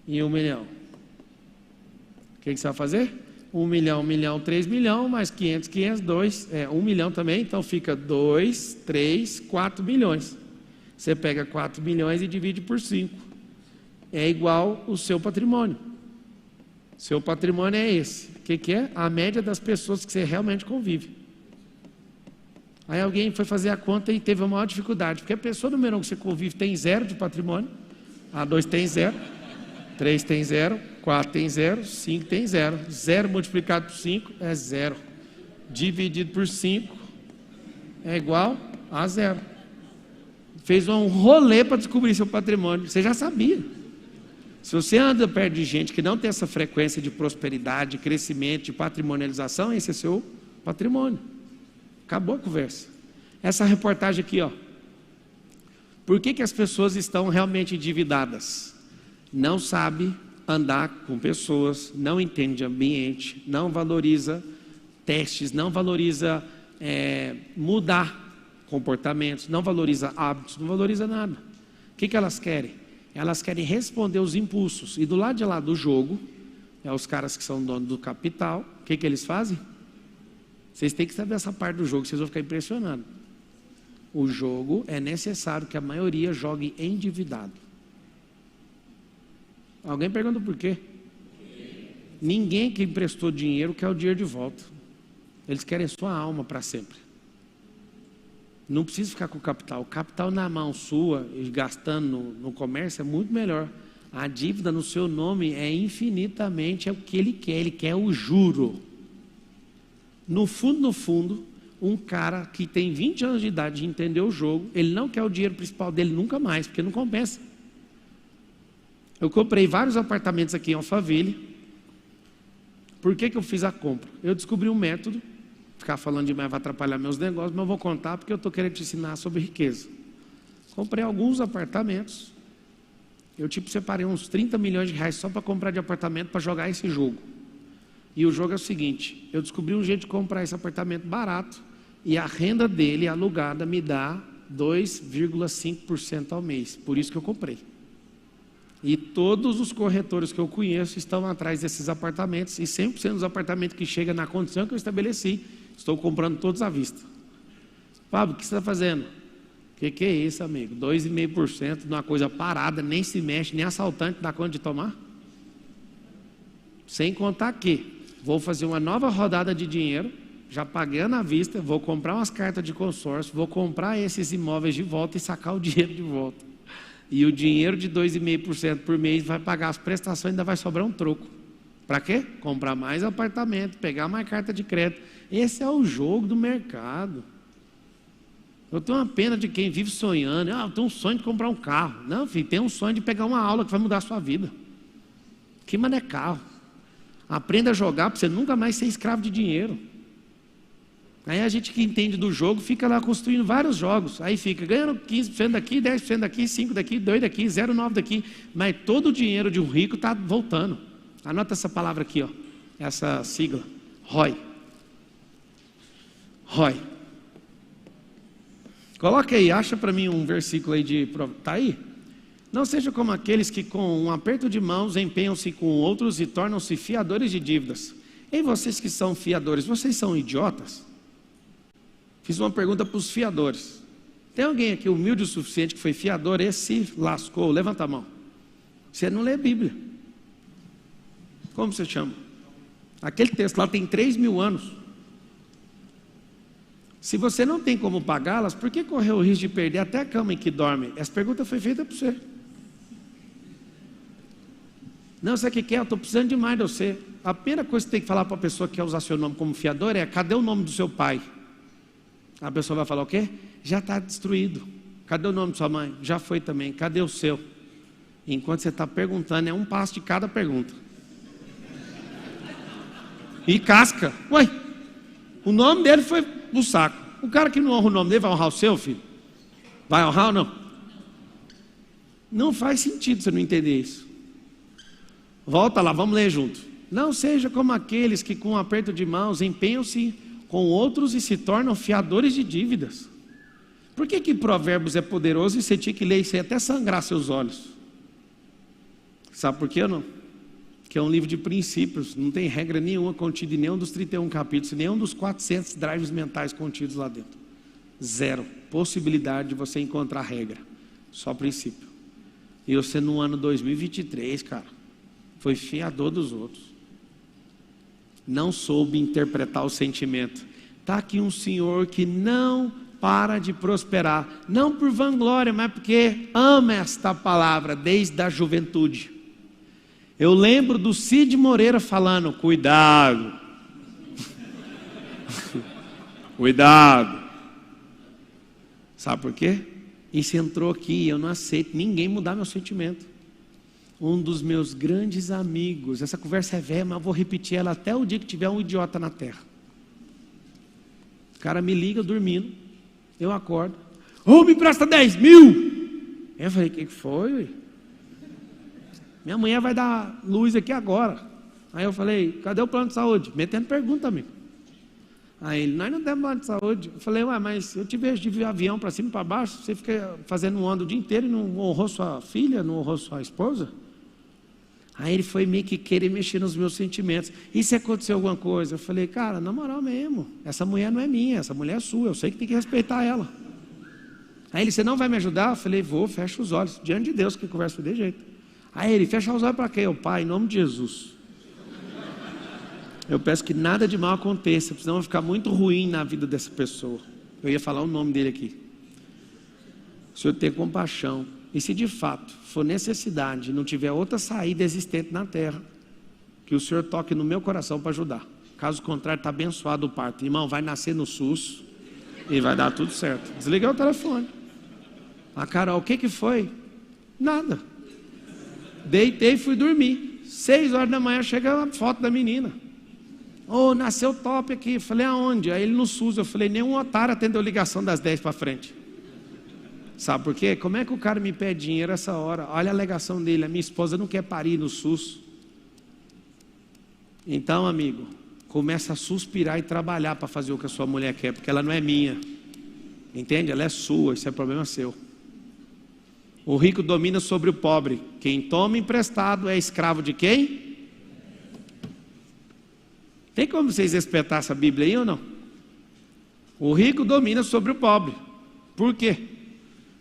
e 1 milhão. O que você vai fazer? 1 milhão, 1 milhão, 3 milhões, mais 500, 500, 2, 1 milhão também. Então fica 2, 3, 4 milhões. Você pega 4 milhões e divide por 5. É igual o seu patrimônio. Seu patrimônio é esse. O que é? A média das pessoas que você realmente convive. Aí alguém foi fazer a conta e teve a maior dificuldade, porque a pessoa número 1 que você convive tem 0 de patrimônio, a 2 tem 0, 3 tem 0, 4 tem 0, 5 tem 0. 0 multiplicado por 5 é 0. Dividido por 5 é igual a 0. Fez um rolê para descobrir seu patrimônio. Você já sabia. Se você anda perto de gente que não tem essa frequência de prosperidade, de crescimento, de patrimonialização, esse é seu patrimônio. Acabou a conversa. Essa reportagem aqui, ó. Por que as pessoas estão realmente endividadas? Não sabe andar com pessoas, não entende ambiente, não valoriza testes, não valoriza mudar comportamentos, não valoriza hábitos, não valoriza nada. O que elas querem? elas querem responder os impulsos. E do lado de lá do jogo, os caras que são donos do capital, o que eles fazem? Vocês têm que saber essa parte do jogo, vocês vão ficar impressionados. O jogo é necessário que a maioria jogue endividado. Alguém pergunta por quê? Ninguém que emprestou dinheiro quer o dinheiro de volta. Eles querem sua alma para sempre. Não precisa ficar com o capital. O capital na mão sua, e gastando no comércio, é muito melhor. A dívida no seu nome é infinitamente o que ele quer o juro. No fundo, um cara que tem 20 anos de idade e entendeu o jogo, ele não quer o dinheiro principal dele nunca mais, porque não compensa. Eu comprei vários apartamentos aqui em Alphaville. Por que eu fiz a compra? Eu descobri um método. Ficar falando demais vai atrapalhar meus negócios, mas eu vou contar porque eu estou querendo te ensinar sobre riqueza. Comprei alguns apartamentos. Eu separei uns 30 milhões de reais só para comprar de apartamento para jogar esse jogo. E o jogo é o seguinte: eu descobri um jeito de comprar esse apartamento barato e a renda dele alugada me dá 2,5% ao mês. Por isso que eu comprei. E todos os corretores que eu conheço estão atrás desses apartamentos, e 100% dos apartamentos que chegam na condição que eu estabeleci, estou comprando todos à vista. Fábio, o que você está fazendo? O que é isso, amigo? 2,5% de uma coisa parada, nem se mexe, nem assaltante dá conta de tomar? Sem contar que vou fazer uma nova rodada de dinheiro, já pagando à vista, vou comprar umas cartas de consórcio, vou comprar esses imóveis de volta e sacar o dinheiro de volta. E o dinheiro de 2,5% por mês vai pagar as prestações, ainda vai sobrar um troco. Para quê? Comprar mais apartamento, pegar mais carta de crédito. Esse é o jogo do mercado. Eu tenho uma pena de quem vive sonhando. Eu tenho um sonho de comprar um carro. Não, filho, tem um sonho de pegar uma aula que vai mudar a sua vida. Que mané carro. Aprenda a jogar para você nunca mais ser escravo de dinheiro. Aí a gente que entende do jogo fica lá construindo vários jogos. Aí fica ganhando 15% daqui, 10% daqui, 5% daqui, 2% daqui, 0,9% daqui. Mas todo o dinheiro de um rico está voltando. Anota essa palavra aqui, ó. Essa sigla. ROI. ROI. Coloca aí, acha para mim um versículo aí de... Está aí? Não seja como aqueles que com um aperto de mãos empenham-se com outros e tornam-se fiadores de dívidas. E vocês que são fiadores, vocês são idiotas? Fiz uma pergunta para os fiadores. Tem alguém aqui humilde o suficiente que foi fiador? Esse se lascou, levanta a mão. Você não lê Bíblia. Como você chama? Aquele texto lá tem 3.000 anos. Se você não tem como pagá-las, por que correr o risco de perder até a cama em que dorme? Essa pergunta foi feita para você. Não, você que quer? Eu estou precisando demais de você. A primeira coisa que você tem que falar para a pessoa que quer usar seu nome como fiador é: cadê o nome do seu pai? A pessoa vai falar o quê? Já está destruído. Cadê o nome de sua mãe? Já foi também. Cadê o seu? Enquanto você está perguntando, é um passo de cada pergunta. E casca. Ué, o nome dele foi pro saco. O cara que não honra o nome dele vai honrar o seu, filho? Vai honrar ou não? Não faz sentido você não entender isso. Volta lá, vamos ler junto. Não seja como aqueles que com um aperto de mãos empenham-se com outros e se tornam fiadores de dívidas. Por que Provérbios é poderoso e você tinha que ler isso aí até sangrar seus olhos? Sabe por quê ou não? Que é um livro de princípios, não tem regra nenhuma contida em nenhum dos 31 capítulos, nenhum dos 400 drives mentais contidos lá dentro. Zero possibilidade de você encontrar regra, só princípio. E você no ano 2023, cara, foi fiador dos outros. Não soube interpretar o sentimento. Está aqui um senhor que não para de prosperar, não por vanglória, mas porque ama esta palavra desde a juventude. Eu lembro do Cid Moreira falando: cuidado, cuidado. Sabe por quê? Isso entrou aqui, eu não aceito ninguém mudar meu sentimento. Um dos meus grandes amigos, essa conversa é velha, mas eu vou repetir ela até o dia que tiver um idiota na terra. O cara me liga dormindo, eu acordo: me empresta 10.000. Eu falei: o que foi, ué? Minha mulher vai dar luz aqui agora. Aí eu falei: cadê o plano de saúde? Metendo pergunta, amigo. Aí ele, nós não temos plano de saúde. Eu falei, ué, mas eu te vejo de avião para cima e para baixo, você fica fazendo um ano o dia inteiro e não honrou sua filha, não honrou sua esposa? Aí ele foi meio que querer mexer nos meus sentimentos. E se aconteceu alguma coisa? Eu falei, cara, na moral mesmo, essa mulher não é minha, essa mulher é sua, eu sei que tem que respeitar ela. Aí ele, você não vai me ajudar? Eu falei, vou, fecha os olhos, diante de Deus que conversa de jeito. Aí ele, fecha os olhos para quê? Eu, Pai, em nome de Jesus. Eu peço que nada de mal aconteça, senão vai ficar muito ruim na vida dessa pessoa. Eu ia falar o nome dele aqui. O Senhor tenha compaixão. E se de fato for necessidade, não tiver outra saída existente na terra, que o Senhor toque no meu coração para ajudar. Caso contrário, está abençoado o parto. Irmão, vai nascer no SUS e vai dar tudo certo. Desliguei o telefone. A Carol, o que foi? Nada. Deitei e fui dormir. 6 horas da manhã chega a foto da menina. Nasceu top aqui. Falei, aonde? Aí ele no SUS. Eu falei, nenhum otário atendeu ligação das 10 para frente. Sabe por quê? Como é que o cara me pede dinheiro essa hora? Olha a alegação dele, a minha esposa não quer parir no SUS. Então, amigo, começa a suspirar e trabalhar para fazer o que a sua mulher quer, porque ela não é minha. Entende? Ela é sua, isso é problema seu. O rico domina sobre o pobre. Quem toma emprestado é escravo de quem? Tem como vocês espetar essa Bíblia aí ou não? O rico domina sobre o pobre. Por quê?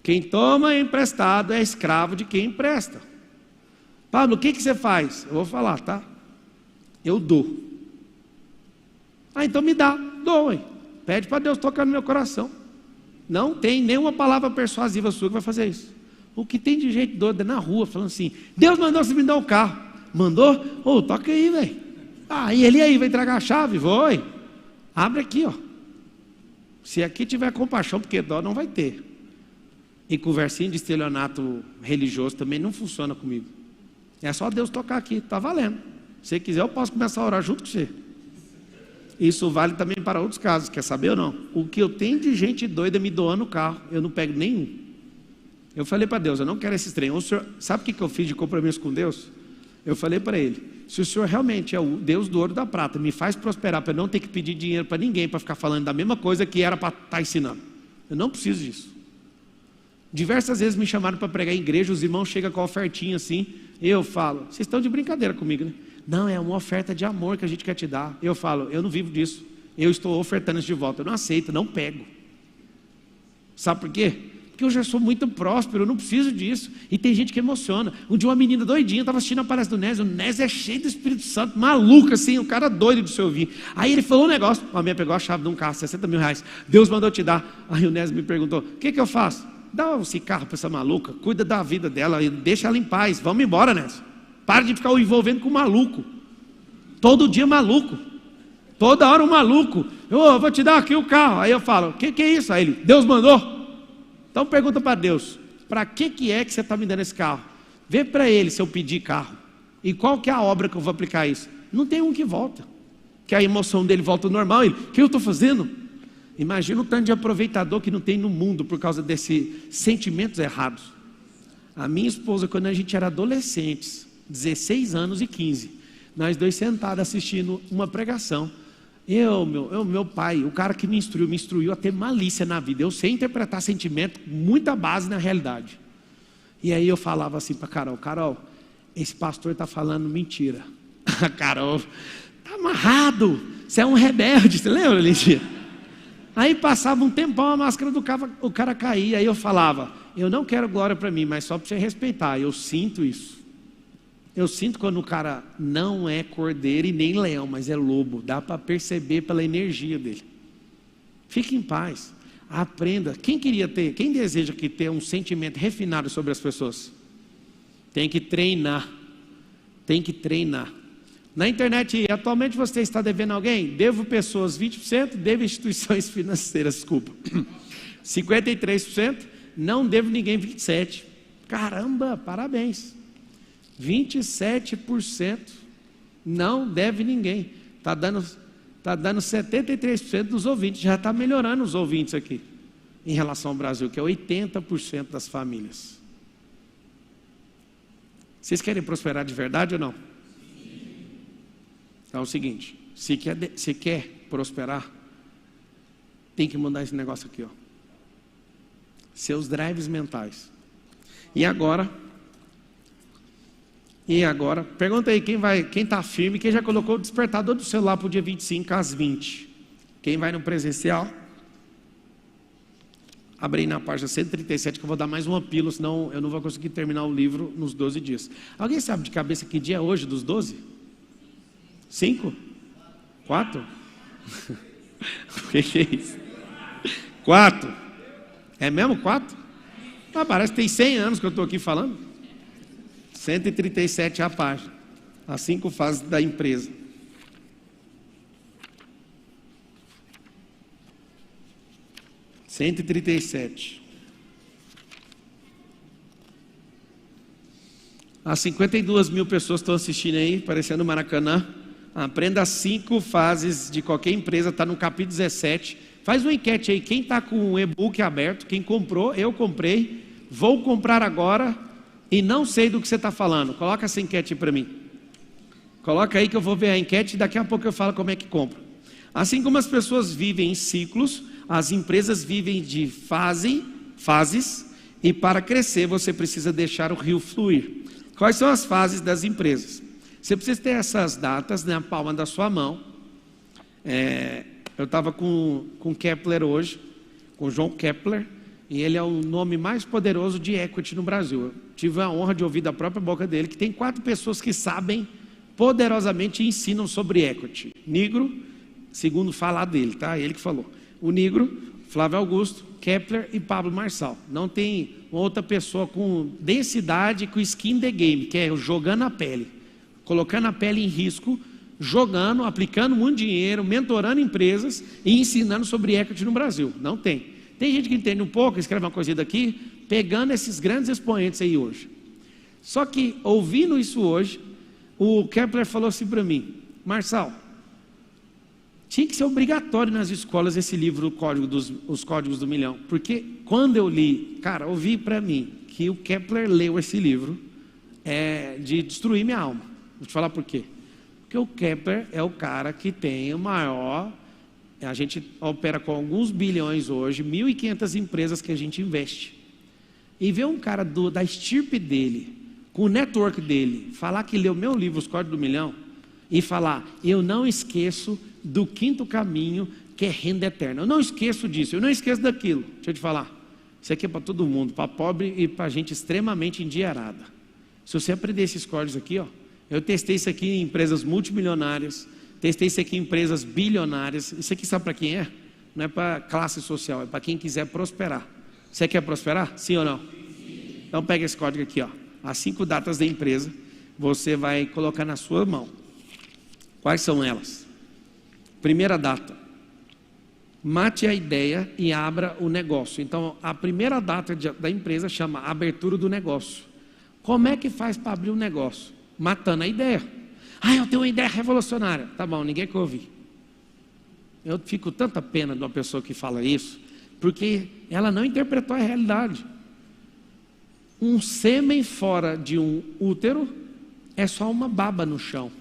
Quem toma emprestado é escravo de quem empresta. Pablo, o que você faz? Eu vou falar, tá? Eu dou. Então me dá, dou, hein? Pede para Deus tocar no meu coração. Não tem nenhuma palavra persuasiva sua que vai fazer isso. O que tem de gente doida na rua, falando assim, Deus mandou você me dar um carro. Mandou? Toca aí, velho. E ele aí, vai entregar a chave? Vou, hein? Abre aqui, ó. Se aqui tiver compaixão, porque dó não vai ter. E conversinha de estelionato religioso também não funciona comigo. É só Deus tocar aqui, está valendo. Se quiser eu posso começar a orar junto com você. Isso vale também para outros casos, quer saber ou não? O que eu tenho de gente doida me doando o carro, eu não pego nenhum. Eu falei para Deus, eu não quero esses trem. O senhor, sabe o que eu fiz de compromisso com Deus? Eu falei para ele, se o senhor realmente é o Deus do ouro e da prata, me faz prosperar para eu não ter que pedir dinheiro para ninguém, para ficar falando da mesma coisa que era para estar ensinando. Eu não preciso disso. Diversas vezes me chamaram para pregar em igreja, os irmãos chegam com a ofertinha assim, eu falo, vocês estão de brincadeira comigo, né? Não, é uma oferta de amor que a gente quer te dar. Eu falo, eu não vivo disso, eu estou ofertando isso de volta, eu não aceito, não pego. Sabe por quê? Porque eu já sou muito próspero, eu não preciso disso. E tem gente que emociona. Um dia uma menina doidinha, estava assistindo a palestra do Nésio, o Nésio é cheio do Espírito Santo, maluco assim, um cara doido de se ouvir. Aí ele falou um negócio, a minha pegou a chave de um carro, 60 mil reais, Deus mandou te dar. Aí o Nésio me perguntou, o que eu faço? Dá esse carro para essa maluca, cuida da vida dela, deixa ela em paz, vamos embora, Nésio. Para de ficar envolvendo com maluco. Todo dia maluco. Toda hora um maluco. Eu vou te dar aqui o carro. Aí eu falo, o que é isso? Aí ele, Deus mandou. Então pergunta para Deus, para que é que você está me dando esse carro? Vê para ele se eu pedir carro. E qual que é a obra que eu vou aplicar isso? Não tem um que volta. Que a emoção dele volta ao normal. Ele, o que eu estou fazendo? Imagina o tanto de aproveitador que não tem no mundo por causa desses sentimentos errados. A minha esposa, quando a gente era adolescentes, 16 anos e 15, nós dois sentados assistindo uma pregação. Meu pai, o cara que me instruiu a ter malícia na vida. Eu sei interpretar sentimento, muita base na realidade. E aí eu falava assim para Carol, esse pastor está falando mentira. A Carol, está amarrado, você é um rebelde, você lembra, Lígia? Aí passava um tempão, a máscara do o cara caía, aí eu falava, eu não quero glória para mim, mas só para você respeitar, eu sinto isso. Eu sinto quando o cara não é cordeiro e nem leão, mas é lobo. Dá para perceber pela energia dele. Fique em paz. Aprenda. Quem deseja que ter um sentimento refinado sobre as pessoas? Tem que treinar. Tem que treinar. Na internet, atualmente você está devendo alguém? Devo pessoas 20%, devo instituições financeiras, desculpa. 53%, não devo ninguém 27%. Caramba, parabéns. 27% não deve ninguém. Está dando 73% dos ouvintes. Já está melhorando os ouvintes aqui em relação ao Brasil, que é 80% das famílias. Vocês querem prosperar de verdade ou não? Então é o seguinte, se quer prosperar, Tem que mudar esse negócio aqui, ó. Seus drives mentais. E agora, pergunta aí quem está firme, quem já colocou o despertador do celular para o dia 25 às 20. Quem vai no presencial? Abre aí na página 137 que eu vou dar mais uma pílula, senão eu não vou conseguir terminar o livro nos 12 dias. Alguém sabe de cabeça que dia é hoje dos 12? 5? 4? O que é isso? 4? É mesmo 4? Ah, parece que tem 100 anos que eu estou aqui falando. 137 a página. As 5 fases da empresa. (137) As 52 mil pessoas estão assistindo aí, parecendo Maracanã. Aprenda as 5 fases de qualquer empresa, está no capítulo 17. Faz uma enquete aí, quem está com o e-book aberto, quem comprou, eu comprei, vou comprar agora e não sei do que você está falando. Coloca essa enquete para mim. Coloca aí que eu vou ver a enquete e daqui a pouco eu falo como é que compra. Assim como as pessoas vivem em ciclos, as empresas vivem de fases, e para crescer você precisa deixar o rio fluir. Quais são as fases das empresas? Você precisa ter essas datas na palma da sua mão. Eu estava com Kepler hoje, com João Kepler, e ele é o nome mais poderoso de equity no Brasil. Eu tive a honra de ouvir da própria boca dele que tem 4 pessoas que sabem poderosamente e ensinam sobre equity. Nigro, segundo falar dele, tá? Ele que falou. O Nigro, Flávio Augusto, Kepler e Pablo Marçal. Não tem outra pessoa com densidade, com skin the game, que é jogando a pele, colocando a pele em risco, jogando, aplicando muito dinheiro, mentorando empresas e ensinando sobre equity no Brasil. Não tem. Tem gente que entende um pouco, escreve uma coisinha daqui, pegando esses grandes expoentes aí hoje. Só que, ouvindo isso hoje, o Kepler falou assim para mim: Marçal, tinha que ser obrigatório nas escolas esse livro, Os Códigos do Milhão. Porque quando eu li, cara, ouvi para mim que o Kepler leu esse livro, de destruir minha alma. Vou te falar por quê. Porque o Kepler é o cara que tem o maior... A gente opera com alguns bilhões hoje, 1.500 empresas que a gente investe. E ver um cara da estirpe dele, com o network dele, falar que leu meu livro, Os Códigos do Milhão, e falar: eu não esqueço do 5º caminho, que é renda eterna. Eu não esqueço disso, eu não esqueço daquilo. Deixa eu te falar, isso aqui é para todo mundo, para pobre e para gente extremamente endinheirada. Se você aprender esses códigos aqui, ó, eu testei isso aqui em empresas multimilionárias, testei isso aqui em empresas bilionárias. Isso aqui sabe para quem é? Não é para classe social, é para quem quiser prosperar. Você quer prosperar? Sim ou não? Então pega esse código aqui, ó. As 5 datas da empresa, você vai colocar na sua mão. Quais são elas? Primeira data: mate a ideia e abra o negócio. Então a primeira data da empresa chama abertura do negócio. Como é que faz para abrir um negócio? Matando a ideia. Ah, eu tenho uma ideia revolucionária. Tá bom, ninguém quer ouvir. Eu fico tanta pena de uma pessoa que fala isso, porque ela não interpretou a realidade. Um sêmen fora de um útero é só uma baba no chão.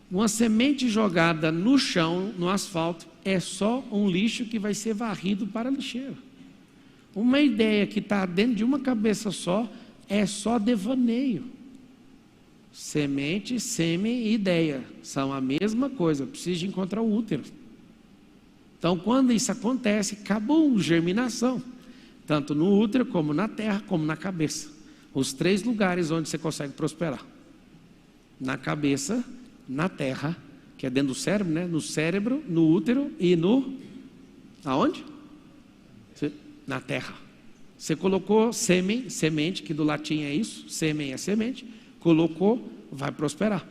Uma semente jogada no chão, no asfalto, é só um lixo que vai ser varrido para a lixeira. Uma ideia que está dentro de uma cabeça só é só devaneio. Semente, sêmen e ideia são a mesma coisa, precisa de encontrar o útero. Então, quando isso acontece, acabou a germinação, tanto no útero, como na terra, como na cabeça. Os 3 lugares onde você consegue prosperar: na cabeça, na terra, que é dentro do cérebro, né? No cérebro, no útero e aonde? Na terra. Você colocou sêmen, semente, que do latim é isso, sêmen é semente, colocou, vai prosperar.